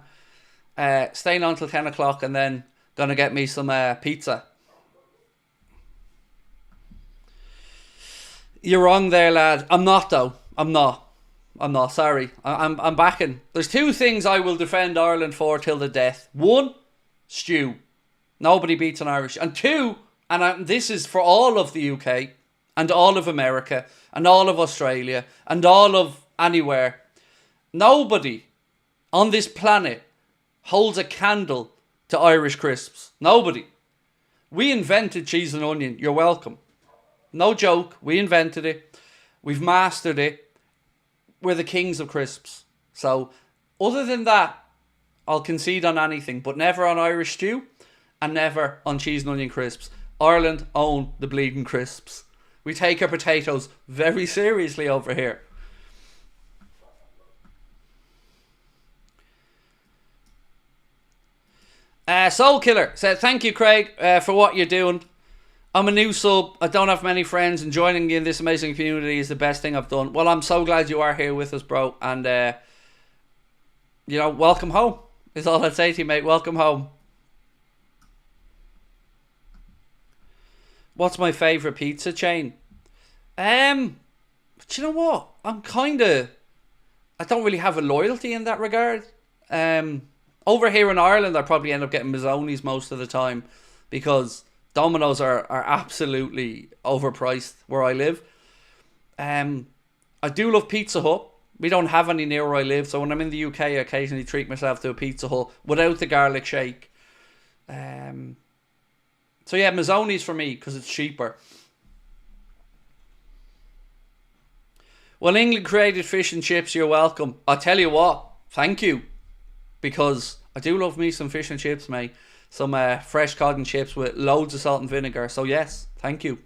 Staying on till 10 o'clock and then gonna get me some pizza. You're wrong there, lad. I'm not, though. I'm not. Sorry. I'm backing. There's two things I will defend Ireland for till the death. One, stew. Nobody beats an Irish. And two, and this is for all of the UK and all of America and all of Australia and all of anywhere. Nobody on this planet holds a candle to Irish crisps. Nobody. We invented cheese and onion. You're welcome. No joke. We invented it. We've mastered it. We're the kings of crisps. So, other than that, I'll concede on anything, but never on Irish stew and never on cheese and onion crisps. Ireland own the bleeding crisps. We take our potatoes very seriously over here. Soul Killer said, thank you, Craig, for what you're doing. I'm a new sub. I don't have many friends, and joining in this amazing community is the best thing I've done. Well, I'm so glad you are here with us, bro. And, welcome home is all I'd say to you, mate. Welcome home. What's my favourite pizza chain? But you know what? I don't really have a loyalty in that regard. Over here in Ireland, I probably end up getting Mazzoni's most of the time because Domino's are absolutely overpriced where I live. I do love Pizza Hut. We don't have any near where I live, so when I'm in the UK, I occasionally treat myself to a Pizza Hut without the garlic shake. So yeah, Mazzoni's for me because it's cheaper. Well, England created fish and chips. You're welcome. I'll tell you what. Thank you. Because I do love me some fish and chips, mate. Some fresh cod and chips with loads of salt and vinegar. So yes, thank you.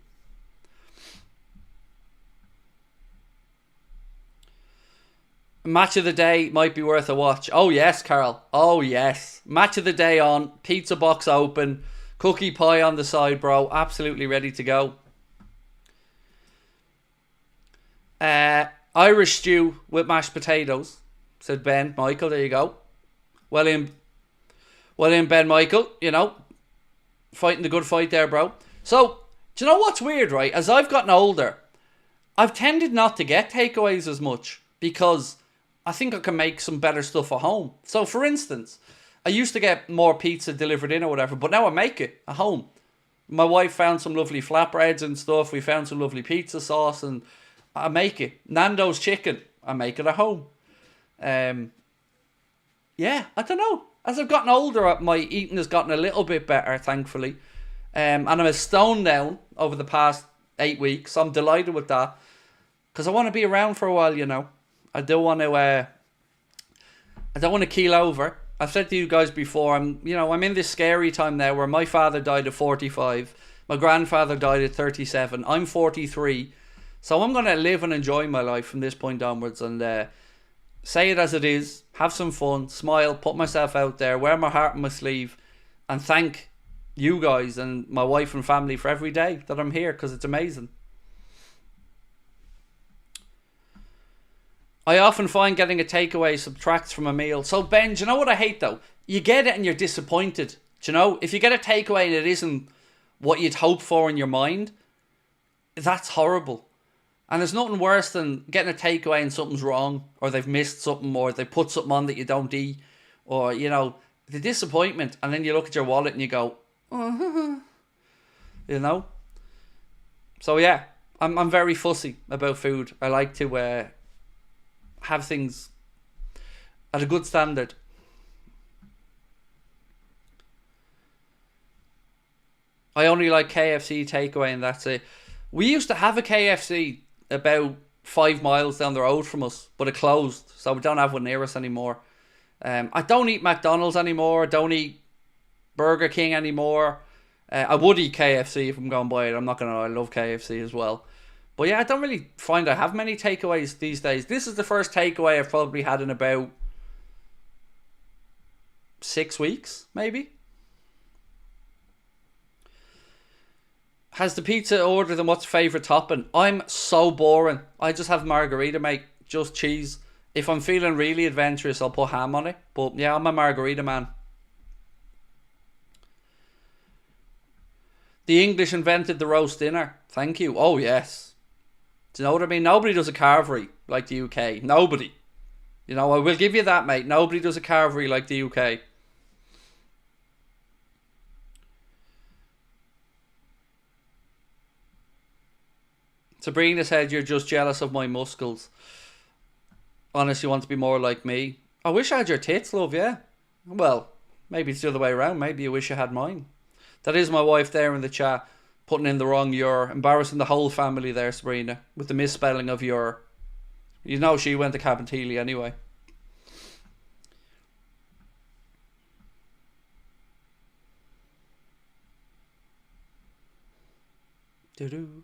Match of the day might be worth a watch. Oh yes, Carol. Oh yes. Match of the day on. Pizza box open. Cookie pie on the side, bro. Absolutely ready to go. Irish stew with mashed potatoes, said Ben Michael. There you go. Well in, Ben Michael. You know, fighting the good fight there, bro. So, do you know what's weird, right? As I've gotten older, I've tended not to get takeaways as much because I think I can make some better stuff at home. So, for instance, I used to get more pizza delivered in or whatever, but now I make it at home. My wife found some lovely flatbreads and stuff. We found some lovely pizza sauce and I make it. Nando's chicken, I make it at home. Yeah, I don't know. As I've gotten older, my eating has gotten a little bit better, thankfully. And I'm a stone down over the past 8 weeks. So I'm delighted with that. Because I want to be around for a while, you know. I don't want to keel over. I've said to you guys before, I'm in this scary time now where my father died at 45. My grandfather died at 37. I'm 43. So I'm going to live and enjoy my life from this point onwards and say it as it is, have some fun, smile, put myself out there, wear my heart on my sleeve and thank you guys and my wife and family for every day that I'm here because it's amazing. I often find getting a takeaway subtracts from a meal. So Ben, do you know what I hate though? You get it and you're disappointed. Do you know? If you get a takeaway and it isn't what you'd hoped for in your mind, that's horrible. And there's nothing worse than getting a takeaway and something's wrong, or they've missed something, or they put something on that you don't eat, or, you know, the disappointment. And then you look at your wallet and you go, you know? So yeah, I'm very fussy about food. I like to have things at a good standard. I only like KFC takeaway and that's it. We used to have a KFC about 5 miles down the road from us, but it closed, so we don't have one near us anymore. I don't eat McDonald's anymore. I don't eat Burger King anymore. I would eat KFC if I'm going by it. I'm not gonna lie, I love KFC as well. But yeah, I don't really find I have many takeaways these days. This is the first takeaway I've probably had in about 6 weeks, maybe. Has the pizza ordered and what's favourite topping? I'm so boring. I just have margarita, mate. Just cheese. If I'm feeling really adventurous, I'll put ham on it. But yeah, I'm a margarita man. The English invented the roast dinner. Thank you. Oh, yes. Do you know what I mean? Nobody does a carvery like the UK. Nobody. You know, I will give you that, mate. Nobody does a carvery like the UK. Sabrina said, you're just jealous of my muscles. Honestly, you want to be more like me. I wish I had your tits, love, yeah. Well, maybe it's the other way around. Maybe you wish you had mine. That is my wife there in the chat, putting in the wrong your. Embarrassing the whole family there, Sabrina, with the misspelling of your. You know she went to Cabinteely anyway. Doo-doo.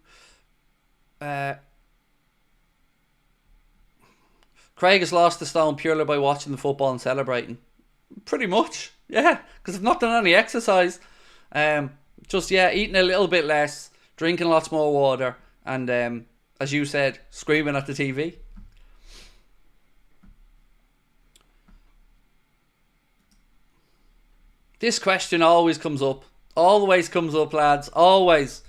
Craig has lost the stone purely by watching the football and celebrating. Pretty much, yeah, because I've not done any exercise. Just yeah, eating a little bit less, drinking lots more water, and as you said, screaming at the TV. This question always comes up. Always comes up, lads. Always.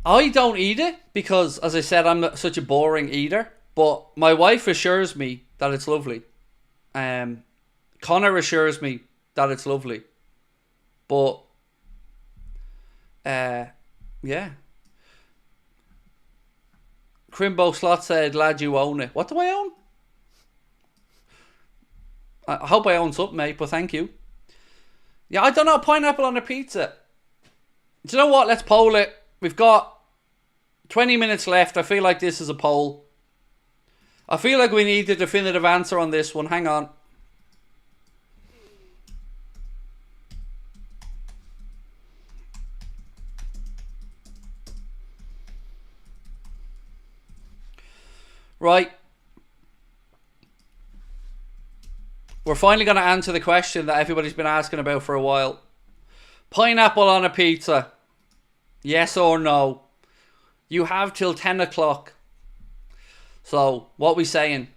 I don't eat it because, as I said, I'm such a boring eater. But my wife assures me that it's lovely. Connor assures me that it's lovely. But, yeah. Crimbo Slot said, lad, you own it. What do I own? I hope I own something, mate, but thank you. Yeah, I don't know, pineapple on a pizza. Do you know what? Let's poll it. We've got 20 minutes left. I feel like this is a poll. I feel like we need a definitive answer on this one. Hang on. Right. we're finally going to answer the question that everybody's been asking about for a while. Pineapple on a pizza. Yes or no? You have till 10 o'clock. So, what we saying?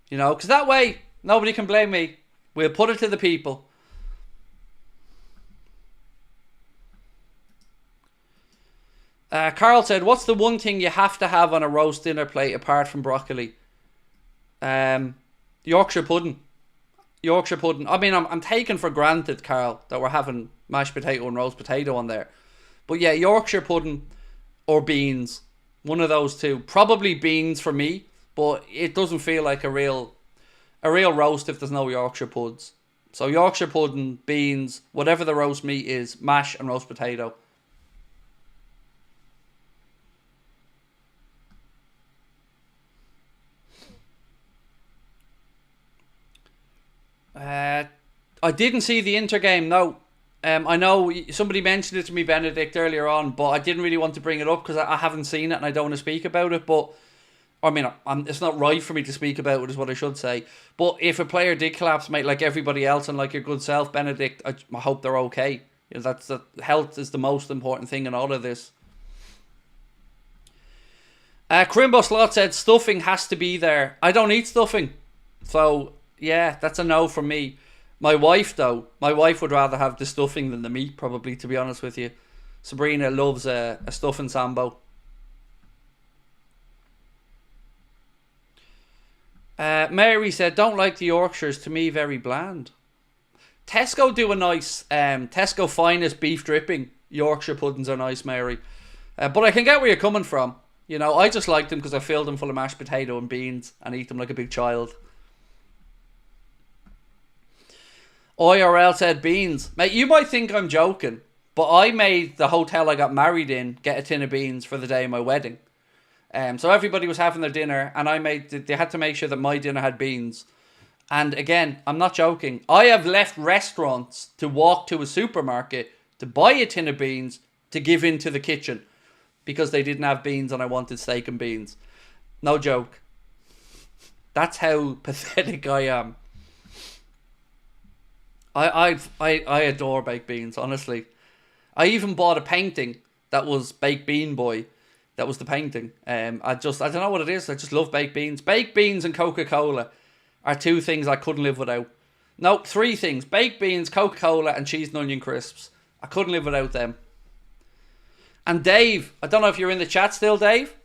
You know, because that way, nobody can blame me. We'll put it to the people. Carl said, what's the one thing you have to have on a roast dinner plate apart from broccoli? Yorkshire pudding. Yorkshire pudding. I mean, I'm taking for granted, Carl, that we're having mashed potato and roast potato on there. But yeah, Yorkshire pudding or beans. One of those two. Probably beans for me, but it doesn't feel like a real roast if there's no Yorkshire puds. So Yorkshire pudding, beans, whatever the roast meat is, mash and roast potato. I didn't see the Inter game, no. I know somebody mentioned it to me, Benedict, earlier on, but I didn't really want to bring it up because I haven't seen it and I don't want to speak about it. But I mean, it's not right for me to speak about it, is what I should say. But if a player did collapse, mate, like everybody else and like your good self, Benedict, I hope they're okay. You know, health is the most important thing in all of this. Crimbo Slot said stuffing has to be there. I don't eat stuffing, so yeah, that's a no from me. My wife, though, would rather have the stuffing than the meat, probably, to be honest with you. Sabrina loves a stuffing sambo. Mary said, don't like the Yorkshires, to me very bland. Tesco do a nice, Tesco finest beef dripping. Yorkshire puddings are nice, Mary. But I can get where you're coming from. You know, I just like them because I fill them full of mashed potato and beans and eat them like a big child. IRL said beans. Mate, you might think I'm joking, but I made the hotel I got married in get a tin of beans for the day of my wedding. So everybody was having their dinner, and they had to make sure that my dinner had beans. And again, I'm not joking. I have left restaurants to walk to a supermarket to buy a tin of beans to give into the kitchen because they didn't have beans and I wanted steak and beans. No joke. That's how pathetic I am. I adore baked beans, honestly. I even bought a painting that was Baked Bean Boy. That was the painting. I don't know what it is. I just love baked beans. Baked beans and Coca-Cola are two things I couldn't live without. No, three things. Baked beans, Coca-Cola, and cheese and onion crisps. I couldn't live without them. And Dave, I don't know if you're in the chat still, Dave.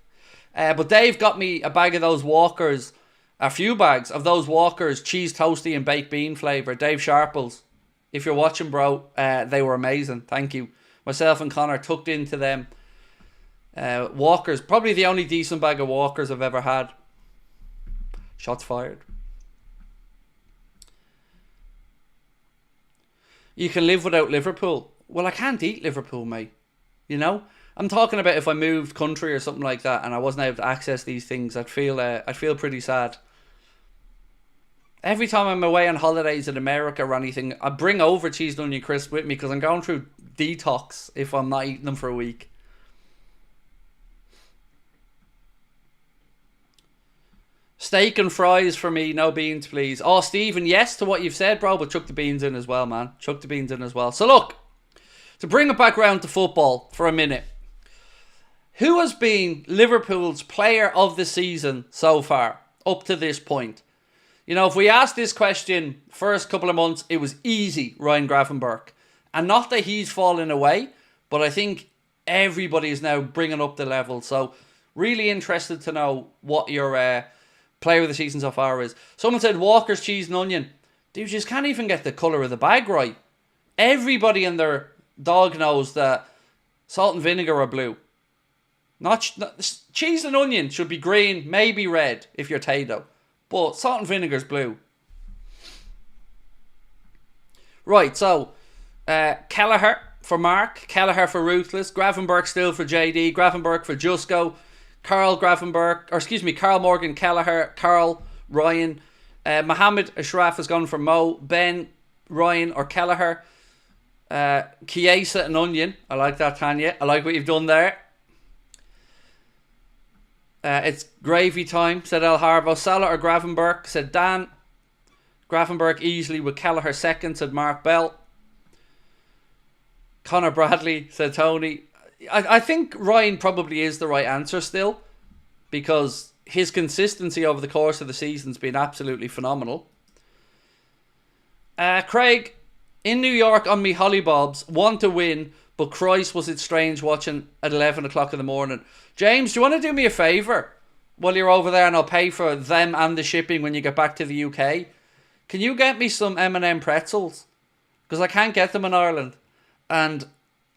But Dave got me a bag of those Walkers. A few bags of those Walkers cheese toasty and baked bean flavour. Dave Sharples. If you're watching, bro, they were amazing. Thank you. Myself and Connor tucked into them. Walkers. Probably the only decent bag of Walkers I've ever had. Shots fired. You can live without Liverpool. Well, I can't eat Liverpool, mate. You know? I'm talking about if I moved country or something like that and I wasn't able to access these things, I'd feel pretty sad. Every time I'm away on holidays in America or anything, I bring over cheese and onion crisps with me because I'm going through detox if I'm not eating them for a week. Steak and fries for me, no beans, please. Oh, Stephen, yes to what you've said, bro, but chuck the beans in as well, man. Chuck the beans in as well. So look, to bring it back round to football for a minute. Who has been Liverpool's player of the season so far, up to this point? You know, if we asked this question first couple of months, it was easy, Ryan Gravenberch. And not that he's fallen away, but I think everybody is now bringing up the level. So, really interested to know what your player of the season so far is. Someone said Walker's cheese and onion. Dude, you just can't even get the colour of the bag right. Everybody and their dog knows that salt and vinegar are blue. Not cheese and onion should be green, maybe red if you're Tado. But salt and vinegar's blue. Right, so Kelleher for Mark, Kelleher for Ruthless, Gravenberch still for JD, Gravenberch for Jusko, Carl Morgan, Kelleher, Carl, Ryan, Mohammed Ashraf has gone for Mo, Ben, Ryan or Kelleher, Chiesa and Onion. I like that, Tanya. I like what you've done there. It's gravy time, said El Harvo. Salah or Gravenberch, said Dan. Gravenberch easily with Kelleher second, said Mark Bell. Connor Bradley, said Tony. I think Ryan probably is the right answer still, because his consistency over the course of the season's been absolutely phenomenal. Craig, in New York on me Hollybobs, want to win, but Christ was it strange watching at 11 o'clock in the morning. James, do you want to do me a favour while you're over there, and I'll pay for them and the shipping when you get back to the UK? Can you get me some M&M pretzels? Because I can't get them in Ireland. And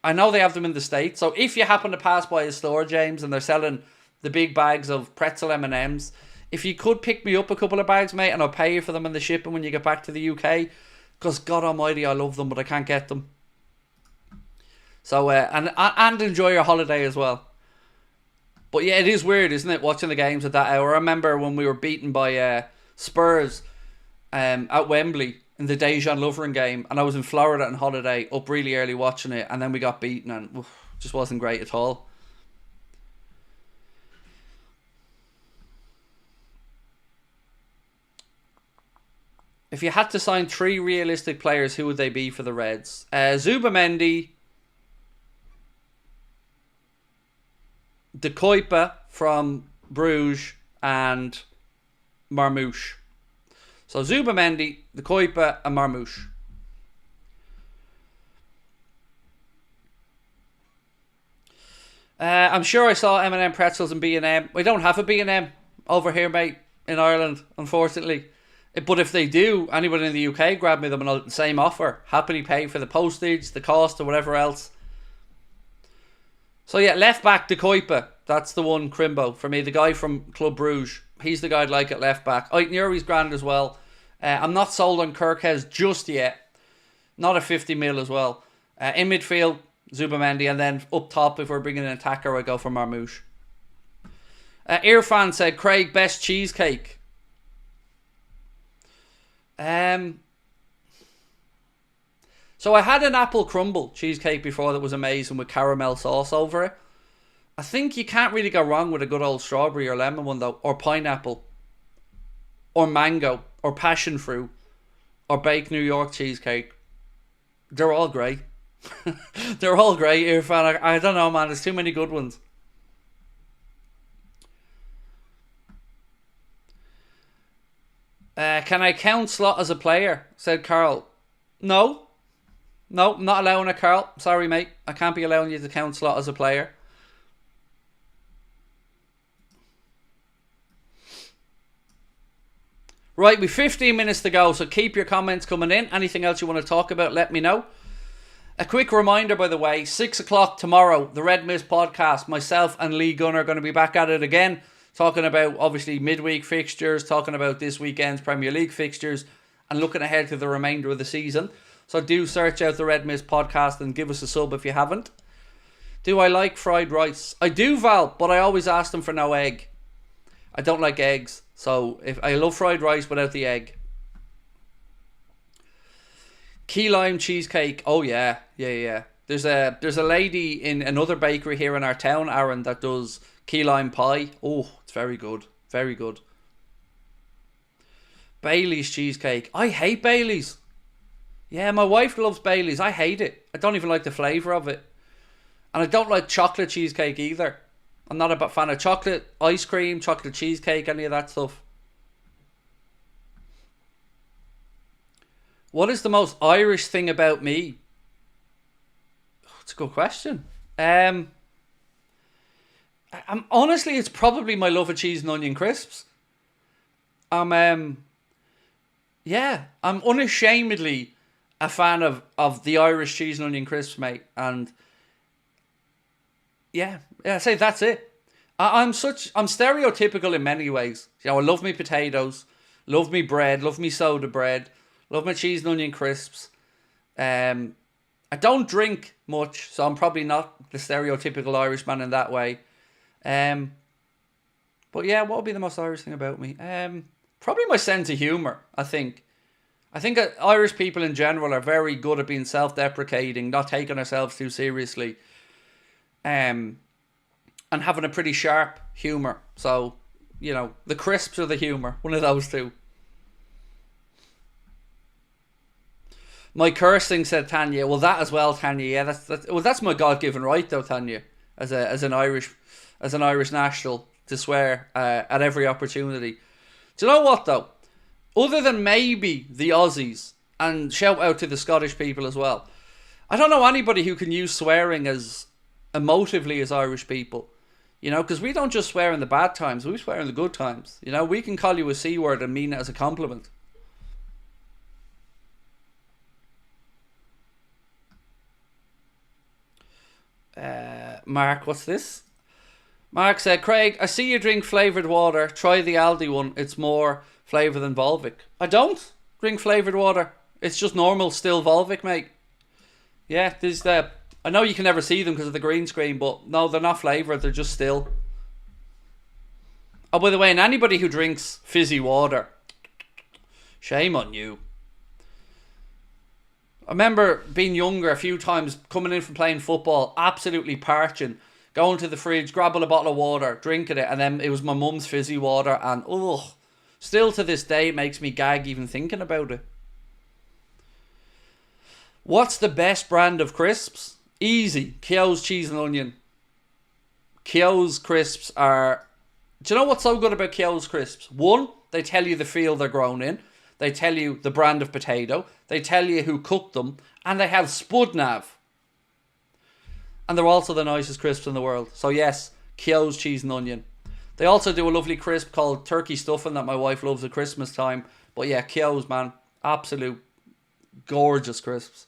I know they have them in the States. So if you happen to pass by a store, James, and they're selling the big bags of pretzel M&Ms, if you could pick me up a couple of bags, mate, and I'll pay you for them in the shipping when you get back to the UK. Because God almighty, I love them, but I can't get them. So, and enjoy your holiday as well. But yeah, it is weird, isn't it, watching the games at that hour. I remember when we were beaten by Spurs at Wembley in the Dejan Lovren game, and I was in Florida on holiday, up really early watching it, and then we got beaten, and just wasn't great at all. If you had to sign 3 realistic players, who would they be for the Reds? Zubamendi, De Kuyper from Bruges, and Marmouche. So Zubamendi, De Kuyper, and Marmouche. I'm sure I saw M&M pretzels and B&M. We don't have a B&M over here, mate, in Ireland, unfortunately. But if they do, anybody in the UK, grab me them on the same offer. Happily pay for the postage, the cost, or whatever else. So yeah, left back, De Kuyper. That's the one, Crimbo, for me. The guy from Club Bruges. He's the guy I'd like at left back. Aitnuri's grand as well. I'm not sold on Kirkes just yet. Not a 50 mil as well. In midfield, Zubamendi. And then up top, if we're bringing an attacker, I go for Marmouche. Irfan said, Craig, best cheesecake. So I had an apple crumble cheesecake before that was amazing with caramel sauce over it. I think you can't really go wrong with a good old strawberry or lemon one though, or pineapple, or mango, or passion fruit, or baked New York cheesecake. They're all great. They're all great, Irfan. I don't know, man. There's too many good ones. Can I count Slot as a player? Said Carl. No, not allowing it, Carl. Sorry, mate. I can't be allowing you to count Slot as a player. Right, we've 15 minutes to go, so keep your comments coming in. Anything else you want to talk about, let me know. A quick reminder, by the way, 6 o'clock tomorrow, the Red Mist podcast. Myself and Lee Gunn are going to be back at it again, talking about, obviously, midweek fixtures, talking about this weekend's Premier League fixtures, and looking ahead to the remainder of the season. So do search out the Red Mist podcast and give us a sub if you haven't. Do I like fried rice? I do, Val, but I always ask them for no egg. I don't like eggs. So if I love fried rice without the egg. Key lime cheesecake. Oh yeah. There's a lady in another bakery here in our town, Aaron, that does key lime pie. Oh, it's very good. Very good. Bailey's cheesecake. I hate Bailey's. Yeah, my wife loves Bailey's. I hate it. I don't even like the flavour of it. And I don't like chocolate cheesecake either. I'm not a fan of chocolate ice cream, chocolate cheesecake, any of that stuff. What is the most Irish thing about me? Oh, it's a good question. I'm honestly, it's probably my love of cheese and onion crisps. I'm unashamedly a fan of the Irish cheese and onion crisps, mate. And yeah, I say that's it. I'm stereotypical in many ways. You know, I love me potatoes, love me bread, love me soda bread, love my cheese and onion crisps. I don't drink much, so I'm probably not the stereotypical Irishman in that way. But yeah, what would be the most Irish thing about me? Probably my sense of humour, I think. I think Irish people in general are very good at being self-deprecating, not taking ourselves too seriously. and having a pretty sharp humour. So, the crisps or the humour, one of those two. My cursing, said Tanya. Well, that as well, Tanya. Yeah, that's my God-given right, though, Tanya, as an Irish national, to swear at every opportunity. Do you know what, though? Other than maybe the Aussies, and shout out to the Scottish people as well, I don't know anybody who can use swearing as emotively as Irish people. Because we don't just swear in the bad times, we swear in the good times. We can call you a C word and mean it as a compliment. Mark, what's this? Mark said, Craig, I see you drink flavoured water. Try the Aldi one. It's more flavour than Volvic. I don't drink flavoured water. It's just normal still Volvic, mate. Yeah, I know you can never see them because of the green screen, but no, they're not flavoured. They're just still. Oh, by the way, and anybody who drinks fizzy water, shame on you. I remember being younger a few times, coming in from playing football, absolutely parching, going to the fridge, grabbing a bottle of water, drinking it, and then it was my mum's fizzy water, and still to this day it makes me gag even thinking about it. What's the best brand of crisps? Easy. Keogh's cheese and onion. Keogh's crisps are... Do you know what's so good about Keogh's crisps? One, they tell you the field they're grown in. They tell you the brand of potato. They tell you who cooked them. And they have spud nav. And they're also the nicest crisps in the world. So yes, Keogh's cheese and onion. They also do a lovely crisp called turkey stuffing that my wife loves at Christmas time. But yeah, Keogh's, man. Absolute gorgeous crisps.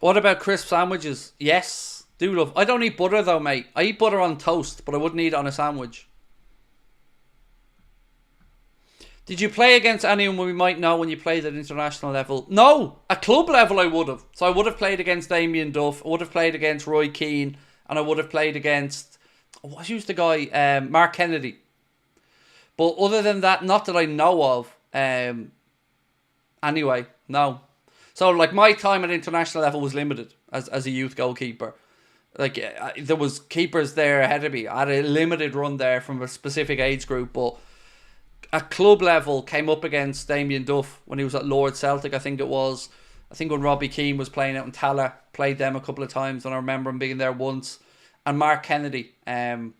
What about crisp sandwiches? Yes, do love. I don't eat butter though, mate. I eat butter on toast, but I wouldn't eat it on a sandwich. Did you play against anyone we might know when you played at international level? No, at club level I would have. So I would have played against Damien Duff, I would have played against Roy Keane, and I would have played against, who's the guy? Mark Kennedy. But other than that, not that I know of. Anyway, no. So like my time at international level was limited as a youth goalkeeper. Like there was keepers there ahead of me. I had a limited run there from a specific age group, but at club level, came up against Damien Duff when he was at Lord Celtic, I think it was. I think when Robbie Keane was playing out in Tala, played them a couple of times, and I remember him being there once. And Mark Kennedy, out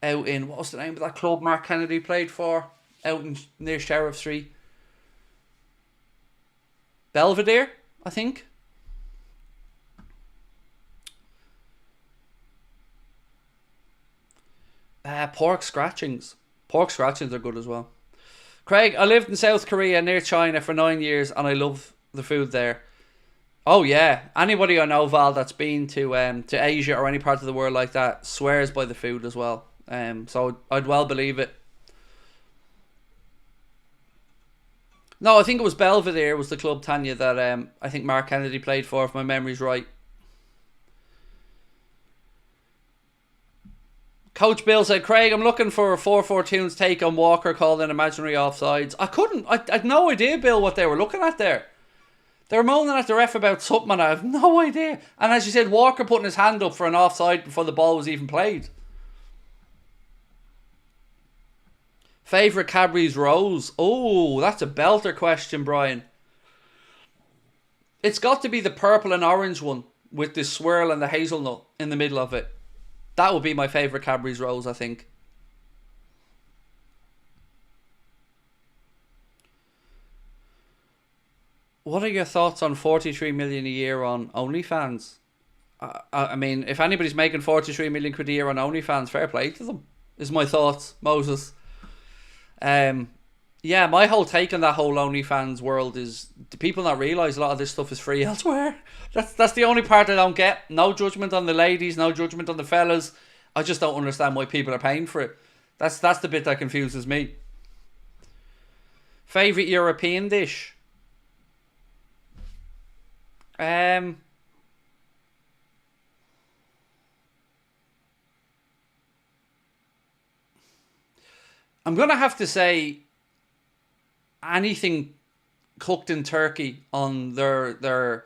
in, what was the name of that club Mark Kennedy played for? Out in near Sheriff Street. Belvedere, I think. Pork scratchings. Pork scratchings are good as well. Craig, I lived in South Korea near China for 9 years and I love the food there. Oh yeah, anybody I know, Val, that's been to Asia or any part of the world like that swears by the food as well. So I'd well believe it. No, I think it was Belvedere was the club, Tanya, that I think Mark Kennedy played for, if my memory's right. Coach Bill said, Craig, I'm looking for a 4-4-2's take on Walker calling imaginary offsides. I had no idea, Bill, what they were looking at there. They were moaning at the ref about something and I have no idea. And as you said, Walker putting his hand up for an offside before the ball was even played. Favourite Cadbury's Rose? Oh, that's a belter question, Brian. It's got to be the purple and orange one with the swirl and the hazelnut in the middle of it. That would be my favourite Cadbury's Rose, I think. What are your thoughts on 43 million a year on OnlyFans? I mean, if anybody's making 43 million quid a year on OnlyFans, fair play to them, is my thoughts, Moses. Yeah, my whole take on that whole OnlyFans world is, do people not realise a lot of this stuff is free elsewhere? That's the only part I don't get. No judgment on the ladies, no judgment on the fellas. I just don't understand why people are paying for it. That's the bit that confuses me. Favourite European dish? I'm going to have to say anything cooked in Turkey on their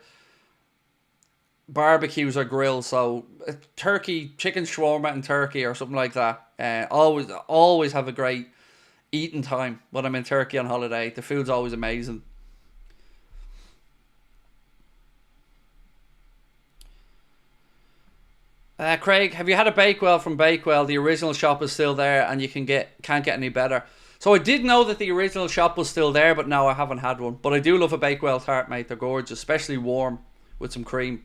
barbecues or grills. So turkey, chicken shawarma and turkey or something like that. Always have a great eating time when I'm in Turkey on holiday. The food's always amazing. Craig, have you had a Bakewell from Bakewell? The original shop is still there, and you can't get any better. So I did know that the original shop was still there, but no, I haven't had one. But I do love a Bakewell tart, mate. They're gorgeous, especially warm with some cream.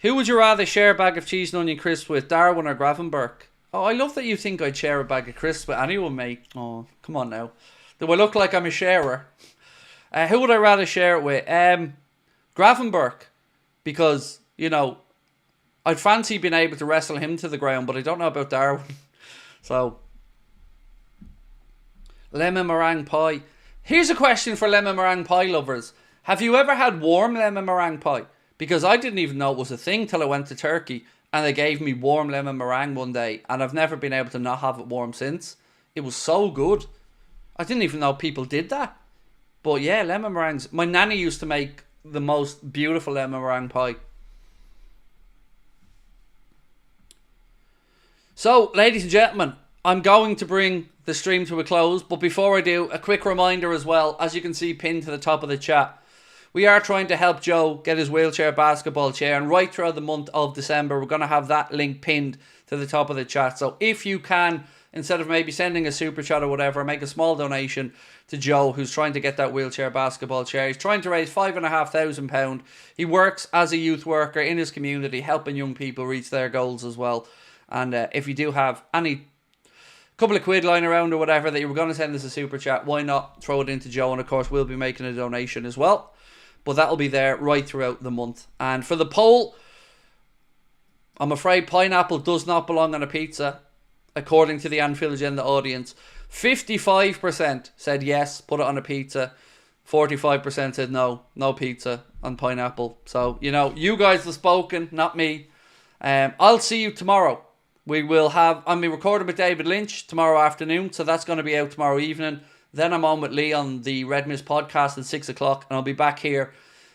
Who would you rather share a bag of cheese and onion crisps with, Darwin or Gravenberg? Oh, I love that you think I'd share a bag of crisps with anyone, mate. Oh, come on now. Do I look like I'm a sharer? Who would I rather share it with? Gravenberg, because, you know, I'd fancy being able to wrestle him to the ground, but I don't know about Darwin. So, lemon meringue pie. Here's a question for lemon meringue pie lovers. Have you ever had warm lemon meringue pie? Because I didn't even know it was a thing till I went to Turkey and they gave me warm lemon meringue one day, and I've never been able to not have it warm since. It was so good. I didn't even know people did that. But yeah, lemon meringues. My nanny used to make the most beautiful lemon meringue pie. So, ladies and gentlemen, I'm going to bring the stream to a close, but before I do, a quick reminder as well, as you can see pinned to the top of the chat, we are trying to help Joe get his wheelchair basketball chair, and right throughout the month of December, we're going to have that link pinned to the top of the chat. So if you can, instead of maybe sending a super chat or whatever, make a small donation to Joe, who's trying to get that wheelchair basketball chair. He's trying to raise £5,500. He works as a youth worker in his community, helping young people reach their goals as well. And if you do have any couple of quid lying around or whatever that you were going to send us a super chat, why not throw it into Joe? And of course, we'll be making a donation as well. But that'll be there right throughout the month. And for the poll, I'm afraid pineapple does not belong on a pizza, according to the Anfield Agenda audience. 55% said yes, put it on a pizza. 45% said no, no pizza on pineapple. So, you know, you guys have spoken, not me. I'll see you tomorrow. I'm recording with David Lynch tomorrow afternoon, so that's going to be out tomorrow evening. Then I'm on with Lee on the Red Mist podcast at 6 o'clock, and I'll be back here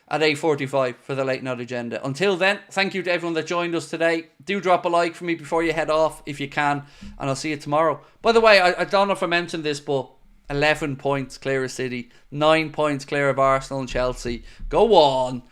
at 8:45 for the Late Night Agenda. Until then, thank you to everyone that joined us today. Do drop a like for me before you head off if you can, and I'll see you tomorrow. By the way, I don't know if I mentioned this, but 11 points clear of City, 9 points clear of Arsenal and Chelsea. Go on.